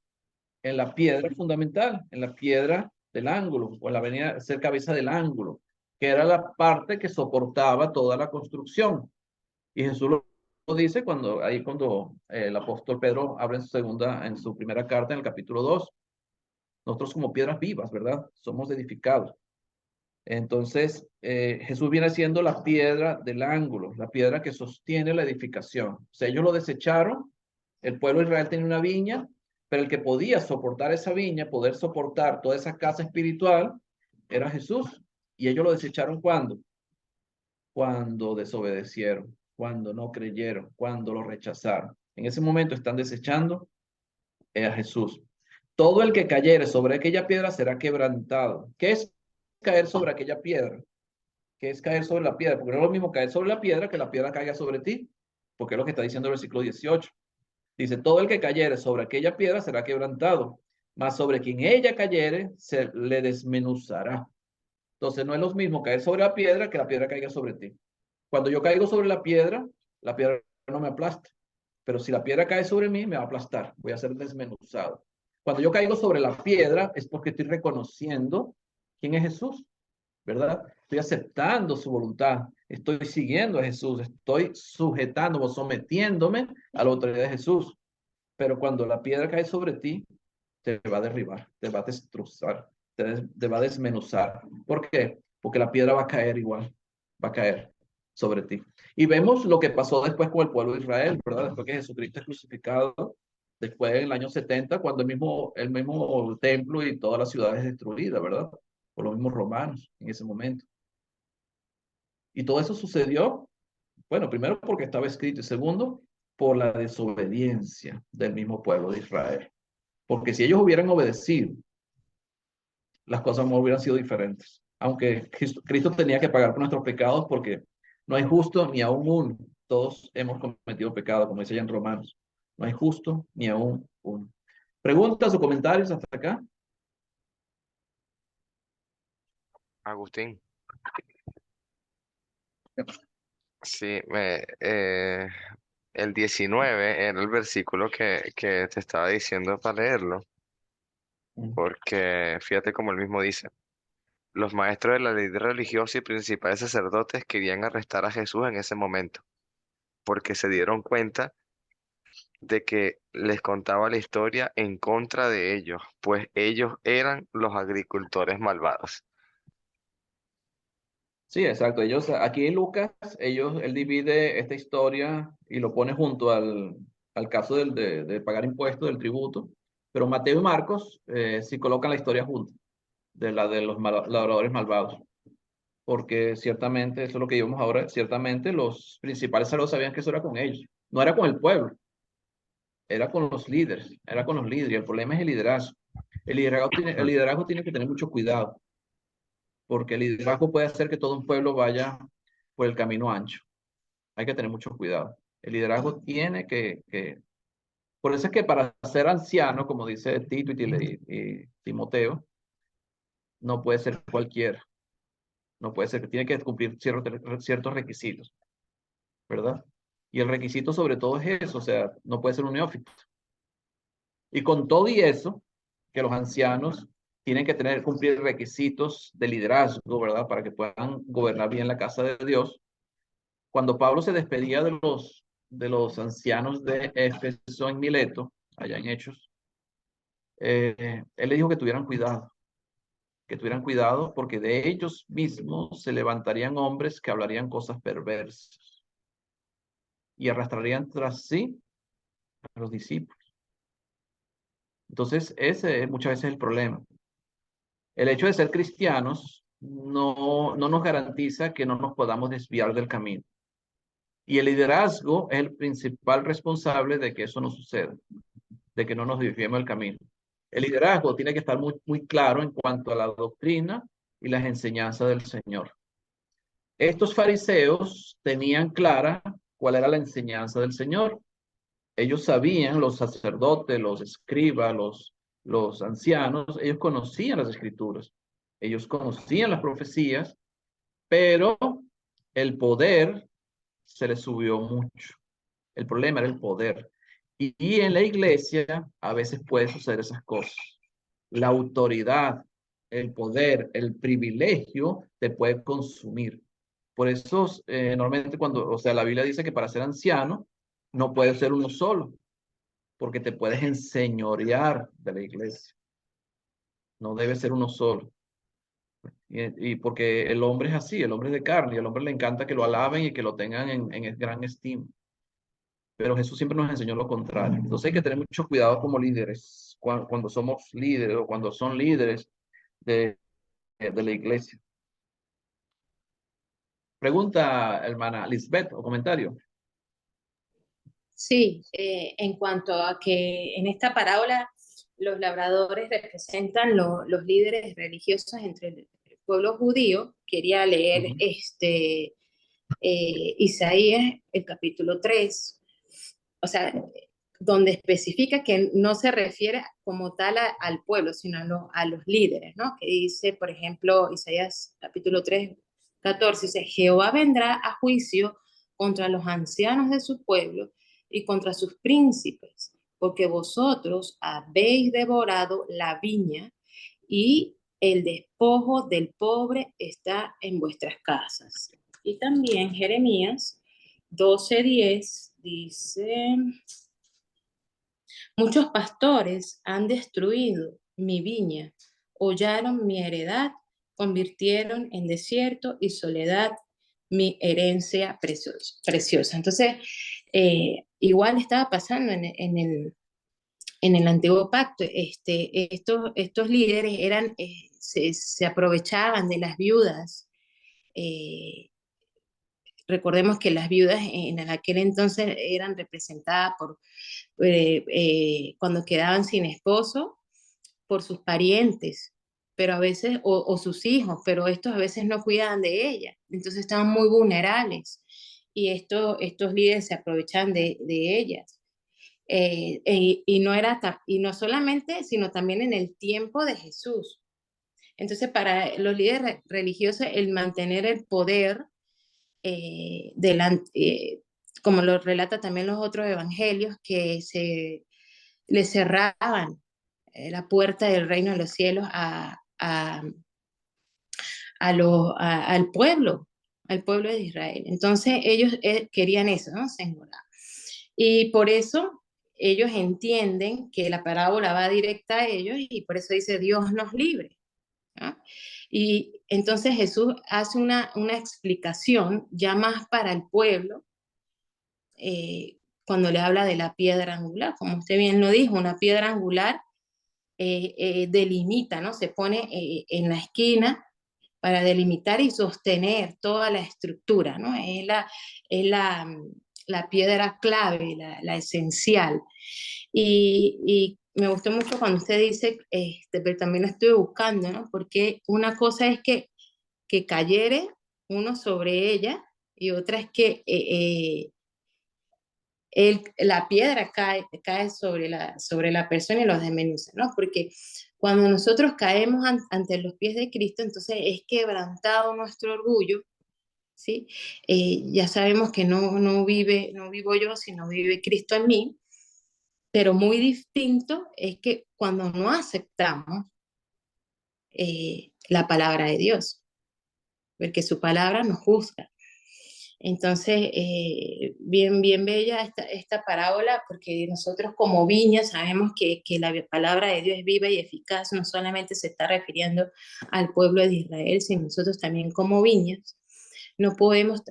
[SPEAKER 2] En la piedra fundamental, en la piedra del ángulo, o en la venida a ser cabeza del ángulo, que era la parte que soportaba toda la construcción. Y Jesús lo dice cuando el apóstol Pedro habla en su primera carta, en el capítulo 2. Nosotros como piedras vivas, ¿verdad? Somos edificados. Entonces, Jesús viene siendo la piedra del ángulo, la piedra que sostiene la edificación. O sea, ellos lo desecharon, el pueblo de Israel tenía una viña, pero el que podía soportar esa viña, poder soportar toda esa casa espiritual, era Jesús. Y ellos lo desecharon ¿cuándo? Cuando desobedecieron, cuando no creyeron, cuando lo rechazaron. En ese momento están desechando a Jesús. Todo el que cayere sobre aquella piedra será quebrantado. ¿Qué es caer sobre aquella piedra? ¿Qué es caer sobre la piedra? Porque no es lo mismo caer sobre la piedra que la piedra caiga sobre ti, porque es lo que está diciendo el versículo 18. Dice, todo el que cayere sobre aquella piedra será quebrantado, mas sobre quien ella cayere se le desmenuzará. Entonces no es lo mismo caer sobre la piedra que la piedra caiga sobre ti. Cuando yo caigo sobre la piedra no me aplasta. Pero si la piedra cae sobre mí, me va a aplastar. Voy a ser desmenuzado. Cuando yo caigo sobre la piedra es porque estoy reconociendo quién es Jesús, ¿verdad? Estoy aceptando su voluntad. Estoy siguiendo a Jesús. Estoy sujetando o sometiéndome a la autoridad de Jesús. Pero cuando la piedra cae sobre ti, te va a derribar, te va a destrozar, te va a desmenuzar. ¿Por qué? Porque la piedra va a caer igual, va a caer sobre ti. Y vemos lo que pasó después con el pueblo de Israel, ¿verdad? Después que Jesucristo es crucificado, después en el año 70, cuando el mismo templo y toda la ciudad es destruida, ¿verdad? Por los mismos romanos en ese momento. Y todo eso sucedió, bueno, primero porque estaba escrito y segundo, por la desobediencia del mismo pueblo de Israel. Porque si ellos hubieran obedecido, las cosas no hubieran sido diferentes. Aunque Cristo tenía que pagar por nuestros pecados porque no hay justo ni aún uno. Todos hemos cometido pecado, como dice ya en Romanos. No hay justo ni aún uno. ¿Preguntas o comentarios hasta acá?
[SPEAKER 1] Agustín, sí, el 19 era el versículo que te estaba diciendo para leerlo, porque fíjate como él mismo dice, los maestros de la ley religiosa y principales sacerdotes querían arrestar a Jesús en ese momento, porque se dieron cuenta de que les contaba la historia en contra de ellos, pues ellos eran los agricultores malvados.
[SPEAKER 2] Sí, exacto. Aquí en Lucas, él divide esta historia y lo pone junto al caso de pagar impuestos, del tributo. Pero Mateo y Marcos sí colocan la historia junto, de la de los labradores malvados. porque ciertamente, eso es lo que vimos ahora, ciertamente los principales sacerdotes sabían que eso era con ellos, no era con el pueblo, era con los líderes, era con los líderes, y el problema es el liderazgo. El
[SPEAKER 1] Ujú.
[SPEAKER 2] liderazgo tiene que tener mucho cuidado, porque el liderazgo puede hacer que todo un pueblo vaya por el camino ancho. Hay que tener mucho cuidado. El liderazgo tiene por eso es que para ser anciano, como dice Tito y Timoteo, no puede ser cualquiera. No puede ser que tiene que cumplir ciertos requisitos, ¿verdad? Y el requisito sobre todo es eso, o sea, no puede ser un neófito. Y con todo y eso, que los ancianos tienen que cumplir requisitos de liderazgo, ¿verdad? Para que puedan gobernar bien la casa de Dios. Cuando Pablo se despedía de los ancianos de Éfeso en Mileto, allá en Hechos, él le dijo que tuvieran cuidado porque de ellos mismos se levantarían hombres que hablarían cosas perversas y arrastrarían tras sí a los discípulos. Entonces, ese es muchas veces el problema. El hecho de ser cristianos no nos garantiza que no nos podamos desviar del camino. Y el liderazgo es el principal responsable de que eso no suceda, de que no nos desviemos del camino. El liderazgo tiene que estar muy, muy claro en cuanto a la doctrina y las enseñanzas del Señor. Estos fariseos tenían clara cuál era la enseñanza del Señor. Ellos sabían, los sacerdotes, los escribas, los ancianos, ellos conocían las escrituras, ellos conocían las profecías, pero el poder se les subió mucho. El problema era el poder. Y en la iglesia a veces puede suceder esas cosas. La autoridad, el poder, el privilegio te puede consumir. Por eso, normalmente cuando, o sea, la Biblia dice que para ser anciano no puede ser uno solo, porque te puedes enseñorear de la iglesia. No debe ser uno solo. Y porque el hombre es así, el hombre es de carne, y al hombre le encanta que lo alaben y que lo tengan en gran estima. Pero Jesús siempre nos enseñó lo contrario. Entonces hay que tener mucho cuidado como líderes, cuando somos líderes o cuando son líderes de la iglesia. Pregunta, hermana Lisbeth, o comentario.
[SPEAKER 3] Sí, en cuanto a que en esta parábola los labradores representan los líderes religiosos entre el pueblo judío, quería leer
[SPEAKER 2] Ujú.
[SPEAKER 3] Isaías, el capítulo 3, o sea, donde especifica que no se refiere como tal al pueblo, sino a los líderes, ¿no? Que dice, por ejemplo, Isaías capítulo 3, 14, dice, Jehová vendrá a juicio contra los ancianos de su pueblo y contra sus príncipes, porque vosotros habéis devorado la viña y el despojo del pobre está en vuestras casas. Y también Jeremías 12:10 dice, muchos pastores han destruido mi viña, hollaron mi heredad, convirtieron en desierto y soledad mi herencia preciosa. Entonces, igual estaba pasando en el antiguo pacto. Estos líderes se aprovechaban de las viudas. eh, Recordemos que las viudas en aquel entonces eran representadas cuando quedaban sin esposo, por sus parientes, pero a veces, o sus hijos, pero estos a veces no cuidaban de ellas, entonces estaban muy vulnerables y estos líderes se aprovechan de ellas. Y no solamente, sino también en el tiempo de Jesús. Entonces, para los líderes religiosos, el mantener el poder delante, como lo relata también los otros evangelios, que le cerraban la puerta del reino de los cielos al pueblo de Israel. Entonces ellos querían eso, ¿no? Singular. Y por eso ellos entienden que la parábola va directa a ellos y por eso dice Dios nos libre, ¿no? Y entonces Jesús hace una explicación ya más para el pueblo, cuando le habla de la piedra angular, como usted bien lo dijo, una piedra angular delimita, ¿no? Se pone en la esquina para delimitar y sostener toda la estructura, ¿no? Es la piedra clave, la esencial. Y me gustó mucho cuando usted dice, pero también lo estuve buscando, ¿no? Porque una cosa es que cayere uno sobre ella y otra es que la piedra cae sobre la persona y los desmenuza, ¿no? Porque cuando nosotros caemos ante los pies de Cristo, entonces es quebrantado nuestro orgullo, ¿sí? Ya sabemos que no vivo yo, sino vive Cristo en mí, pero muy distinto es que cuando no aceptamos la palabra de Dios, porque su palabra nos juzga. Entonces, bien bella esta parábola, porque nosotros como viña sabemos que la palabra de Dios es viva y eficaz, no solamente se está refiriendo al pueblo de Israel, sino nosotros también como viñas. No podemos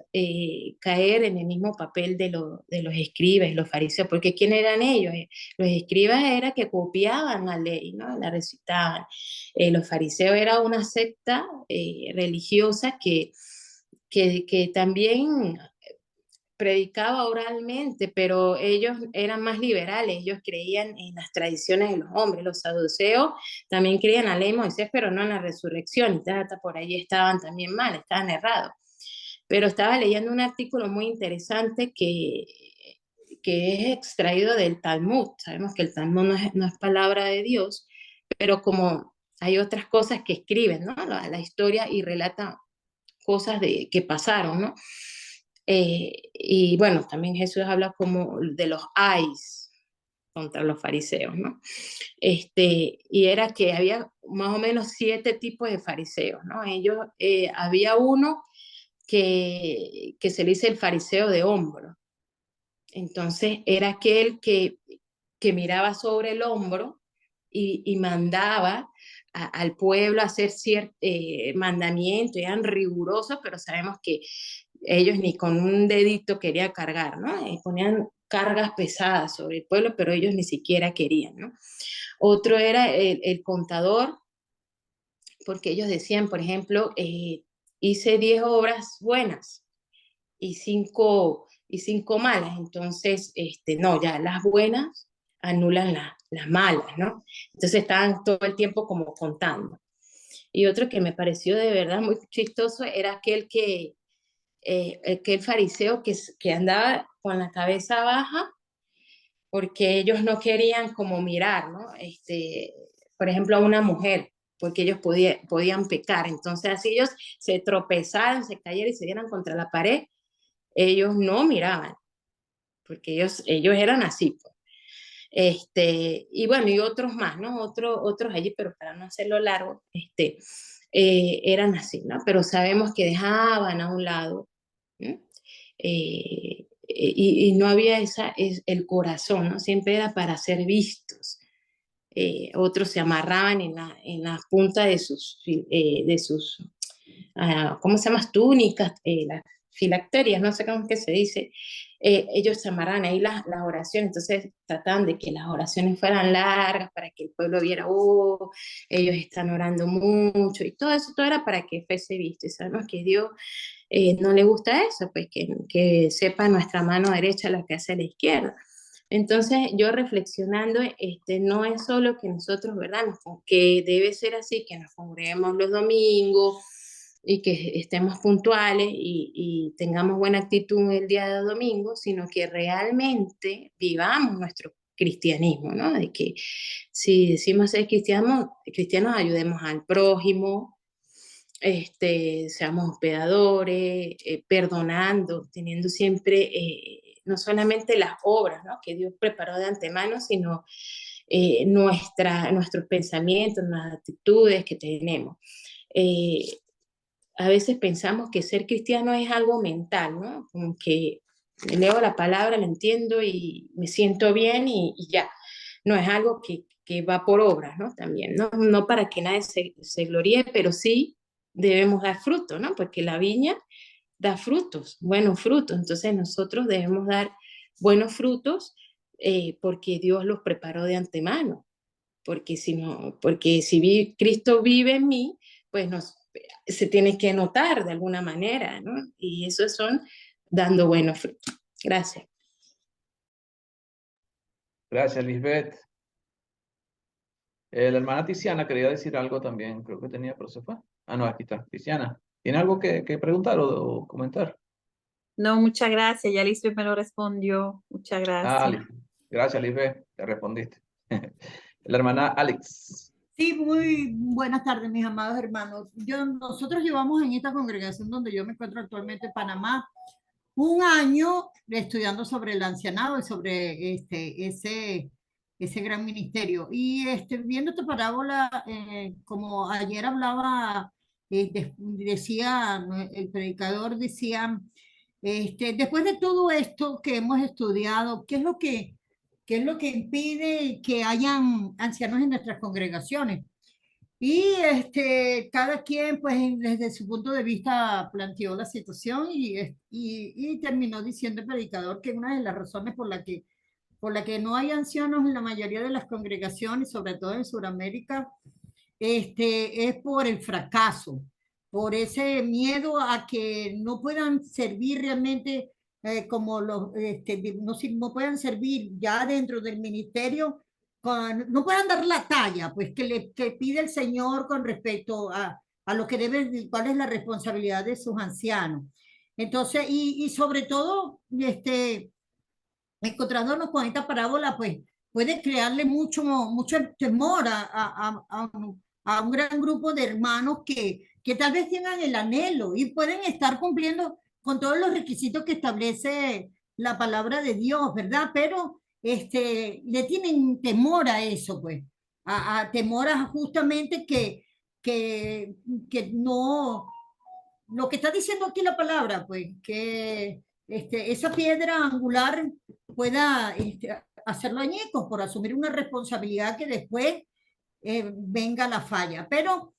[SPEAKER 3] caer en el mismo papel de los escribas, los fariseos, porque ¿quién eran ellos? Los escribas era que copiaban la ley, ¿no? La recitaban. Los fariseos era una secta religiosa que también predicaba oralmente, pero ellos eran más liberales, ellos creían en las tradiciones de los hombres. Los saduceos también creían en la ley de Moisés, pero no en la resurrección, y hasta por ahí estaban también mal, estaban errados. Pero estaba leyendo un artículo muy interesante que es extraído del Talmud. Sabemos que el Talmud no es palabra de Dios, pero como hay otras cosas que escriben, ¿no? La historia y relata cosas que pasaron, ¿no? Y bueno, también Jesús habla como de los ayes contra los fariseos, ¿no? Y era que había más o menos 7 tipos de fariseos, ¿no? Había uno que se le dice el fariseo de hombro. Entonces era aquel que miraba sobre el hombro y mandaba al pueblo a hacer ciertos mandamientos, eran rigurosos, pero sabemos que ellos ni con un dedito querían cargar, ¿no? Ponían cargas pesadas sobre el pueblo, pero ellos ni siquiera querían, ¿no? Otro era el contador, porque ellos decían, por ejemplo, hice 10 obras buenas y 5 malas, entonces, no, ya las buenas anulan las malas, ¿no? Entonces estaban todo el tiempo como contando. Y otro que me pareció de verdad muy chistoso era aquel fariseo que andaba con la cabeza baja porque ellos no querían como mirar, ¿no? Por ejemplo, a una mujer, porque ellos podían pecar. Entonces, así ellos se tropezaran, se cayeran y se dieran contra la pared, ellos no miraban, porque ellos eran así, pues. Y bueno, y otros más, ¿no? Otros allí, pero para no hacerlo largo, eran así, ¿no? Pero sabemos que dejaban a un lado, ¿no? Y no había el corazón, ¿no? Siempre era para ser vistos. Otros se amarraban en la punta de sus ¿cómo se llama? Túnicas, las filacterias, no sé cómo es que se dice. Ellos se amarraban ahí las oraciones, entonces trataban de que las oraciones fueran largas para que el pueblo viera, oh, ellos están orando mucho, y todo eso, todo era para que fuese visto. Y sabemos que Dios no le gusta eso, pues que sepa nuestra mano derecha lo que hace la izquierda. Entonces, yo reflexionando, no es solo que nosotros, ¿verdad? Que debe ser así, que nos congreguemos los domingos y que estemos puntuales y tengamos buena actitud el día de domingo, sino que realmente vivamos nuestro cristianismo, ¿no? De que si decimos ser cristianos ayudemos al prójimo, seamos hospedadores, perdonando, teniendo siempre no solamente las obras, ¿no? Que Dios preparó de antemano, sino nuestros pensamientos, nuestras actitudes que tenemos. Eh, a veces pensamos que ser cristiano es algo mental, ¿no? Como que leo la palabra, la entiendo y me siento bien y ya. No es algo que va por obras, ¿no? También, ¿no? No para que nadie se gloríe, pero sí debemos dar frutos, ¿no? Porque la viña da frutos, buenos frutos. Entonces nosotros debemos dar buenos frutos porque Dios los preparó de antemano. Porque si no, porque si Cristo vive en mí, pues se tiene que notar de alguna manera, ¿no? Y eso son dando buenos frutos. Gracias.
[SPEAKER 2] Gracias, Lisbeth. La hermana Tiziana quería decir algo también, creo que tenía, pero se fue. Ah, no, aquí está, Tiziana. ¿Tiene algo que preguntar o comentar?
[SPEAKER 4] No, muchas gracias. Ya Lisbeth me lo respondió. Muchas
[SPEAKER 2] Ah,
[SPEAKER 4] gracias.
[SPEAKER 2] gracias, Lisbeth, te respondiste. La hermana Alex.
[SPEAKER 5] Sí, muy buenas tardes, mis amados hermanos. Nosotros llevamos en esta congregación donde yo me encuentro actualmente en Panamá un año estudiando sobre el ancianado y sobre ese gran ministerio. Y viendo esta parábola, como ayer hablaba, decía, el predicador decía, después de todo esto que hemos estudiado, qué es lo que impide que hayan ancianos en nuestras congregaciones? Y cada quien, pues, desde su punto de vista planteó la situación y terminó diciendo el predicador que una de las razones por la que no hay ancianos en la mayoría de las congregaciones, sobre todo en Sudamérica, es por el fracaso, por ese miedo a que no puedan servir realmente como no puedan servir ya dentro del ministerio, no puedan dar la talla, pues que pide el Señor con respecto a lo que debe, cuál es la responsabilidad de sus ancianos. Entonces, y sobre todo, encontrándonos con esta parábola, pues puede crearle mucho temor a un gran grupo de hermanos que tal vez tengan el anhelo y pueden estar cumpliendo con todos los requisitos que establece la palabra de Dios, ¿verdad? Pero le tienen temor a eso, pues, a temor a justamente que no, lo que está diciendo aquí la palabra, pues, que esa piedra angular pueda hacerlo añicos por asumir una responsabilidad que después venga la falla. Pero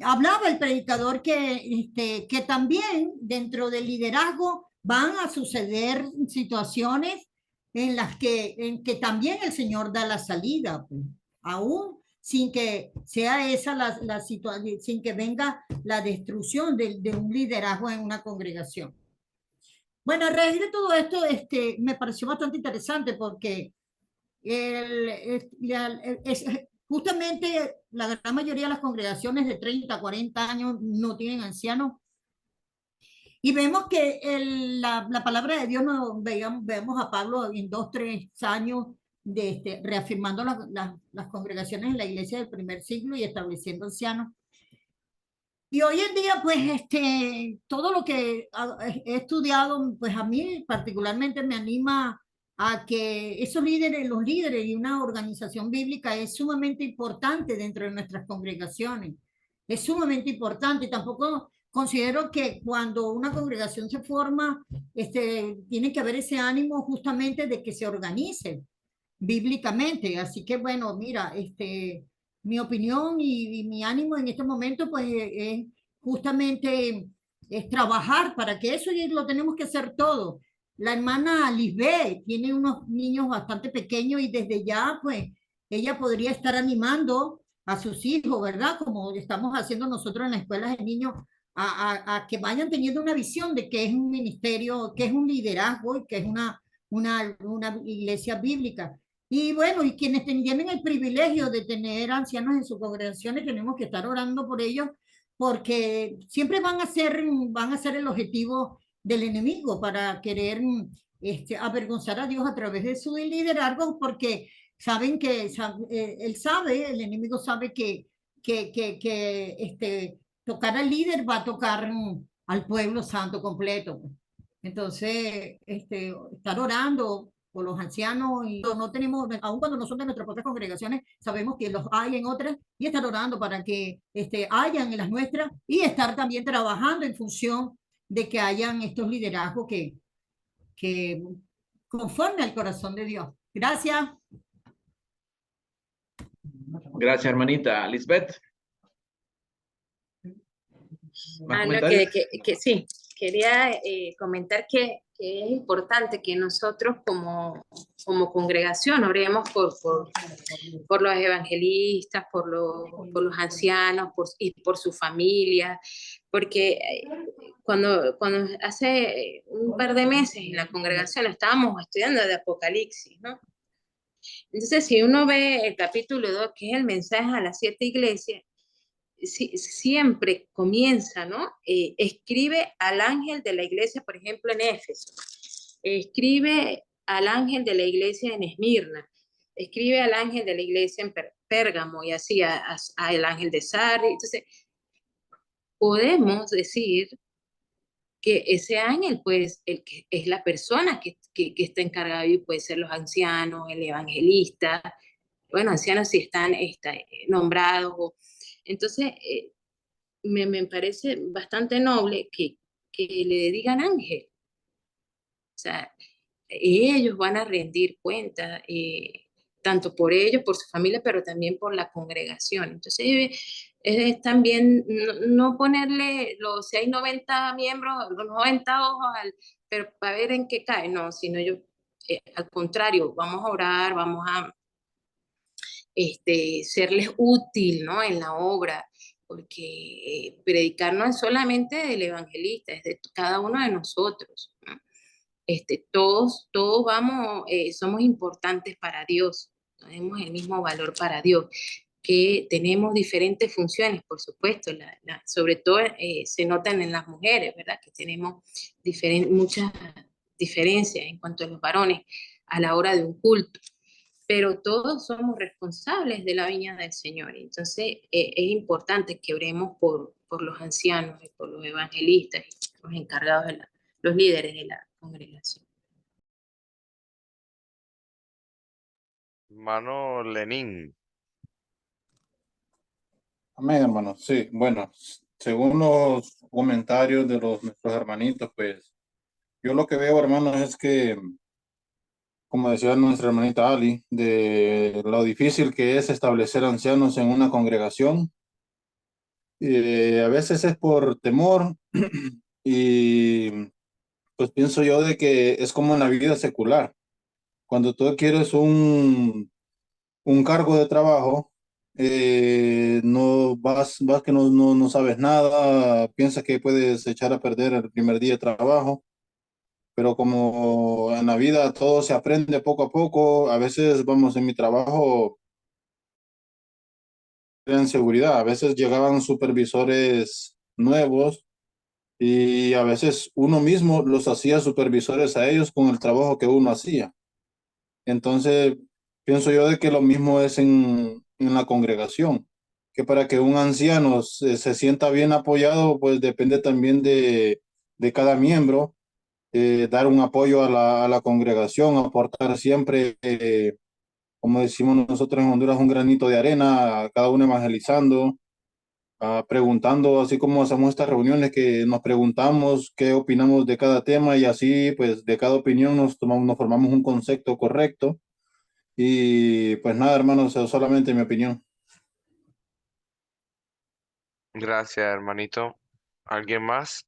[SPEAKER 5] hablaba el predicador que también dentro del liderazgo van a suceder situaciones en que también el Señor da la salida, pues, aún sin que sea esa la situación, sin que venga la destrucción de un liderazgo en una congregación. Bueno, a raíz de todo esto, me pareció bastante interesante porque justamente la gran mayoría de las congregaciones de 30, 40 años no tienen ancianos. Y vemos que la palabra de Dios, vemos a Pablo en 2, 3 años reafirmando las congregaciones en la iglesia del primer siglo y estableciendo ancianos. Y hoy en día, pues, todo lo que he estudiado, pues a mí particularmente me anima a que esos líderes, los líderes y una organización bíblica es sumamente importante dentro de nuestras congregaciones. Es sumamente importante. Y tampoco considero que cuando una congregación se forma, tiene que haber ese ánimo justamente de que se organice bíblicamente. Así que, bueno, mira, mi opinión y mi ánimo en este momento, pues, es justamente es trabajar para que eso lo tenemos que hacer todo. La hermana Lisbeth tiene unos niños bastante pequeños y desde ya, pues, ella podría estar animando a sus hijos, ¿verdad? Como estamos haciendo nosotros en las escuelas de niños, a que vayan teniendo una visión de que es un ministerio, que es un liderazgo y que es una iglesia bíblica. Y bueno, y quienes tienen el privilegio de tener ancianos en sus congregaciones, tenemos que estar orando por ellos, porque siempre van a ser el objetivo del enemigo para querer avergonzar a Dios a través de su liderazgo, porque saben que el enemigo sabe que tocar al líder va a tocar al pueblo santo completo. Entonces, estar orando por los ancianos y no tenemos, aun cuando no son de nuestras propias congregaciones, sabemos que los hay en otras y estar orando para que hayan en las nuestras y estar también trabajando en función de que hayan estos liderazgos que conforme al corazón de Dios. Gracias.
[SPEAKER 2] Gracias, hermanita. Lisbeth. ¿Más
[SPEAKER 3] No,
[SPEAKER 2] comentarios?
[SPEAKER 3] que sí, quería comentar que que es importante que nosotros como congregación oremos por los evangelistas, por los ancianos y por su familia, porque cuando hace un par de meses en la congregación estábamos estudiando de Apocalipsis, ¿no? Entonces, si uno ve el capítulo 2, que es el mensaje a las 7 iglesias, siempre comienza, ¿no? Escribe al ángel de la iglesia, por ejemplo, en Éfeso, escribe al ángel de la iglesia en Esmirna, escribe al ángel de la iglesia en Pérgamo y así al ángel de Sardi. Entonces, podemos decir que ese ángel, pues, el que es la persona que está encargada y puede ser los ancianos, el evangelista, bueno, ancianos si están nombrados. Entonces, me parece bastante noble que le digan ángel. O sea, ellos van a rendir cuenta, tanto por ellos, por su familia, pero también por la congregación. Entonces, es también no ponerle, si hay 90 miembros, los 90 ojos, pero para ver en qué cae, no, sino yo, al contrario, vamos a orar, vamos a serles útil, ¿no? En la obra, porque predicar no es solamente del evangelista, es de cada uno de nosotros, ¿no? Todos vamos, somos importantes para Dios, tenemos el mismo valor para Dios, que tenemos diferentes funciones, por supuesto, sobre todo se notan en las mujeres, ¿verdad? Que tenemos muchas diferencias en cuanto a los varones a la hora de un culto, pero todos somos responsables de la viña del Señor. Entonces, es importante que oremos por los ancianos y por los evangelistas y los encargados, los líderes de la congregación.
[SPEAKER 1] Hermano Lenín.
[SPEAKER 6] Amén, hermano. Sí, bueno, según los comentarios de nuestros hermanitos, pues yo lo que veo, hermanos, es que, como decía nuestra hermanita Ali, de lo difícil que es establecer ancianos en una congregación. A veces es por temor y pues pienso yo de que es como en la vida secular. Cuando tú quieres un cargo de trabajo, no vas que no sabes nada, piensas que puedes echar a perder el primer día de trabajo, pero como en la vida todo se aprende poco a poco, a veces vamos en mi trabajo en seguridad, a veces llegaban supervisores nuevos y a veces uno mismo los hacía supervisores a ellos con el trabajo que uno hacía. Entonces, pienso yo de que lo mismo es en la congregación, que para que un anciano se sienta bien apoyado, pues depende también de cada miembro, dar un apoyo a la congregación, aportar siempre, como decimos nosotros en Honduras, un granito de arena, a cada uno evangelizando, preguntando, así como hacemos estas reuniones que nos preguntamos qué opinamos de cada tema y así, pues de cada opinión nos formamos un concepto correcto. Y pues nada, hermanos, solamente mi opinión.
[SPEAKER 1] Gracias, hermanito. ¿Alguien más?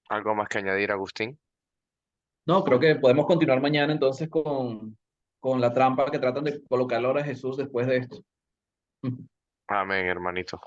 [SPEAKER 1] ¿Algo más que añadir, Agustín?
[SPEAKER 2] No, creo que podemos continuar mañana entonces con la trampa que tratan de colocarle ahora a Jesús después de esto.
[SPEAKER 1] Amén, hermanito.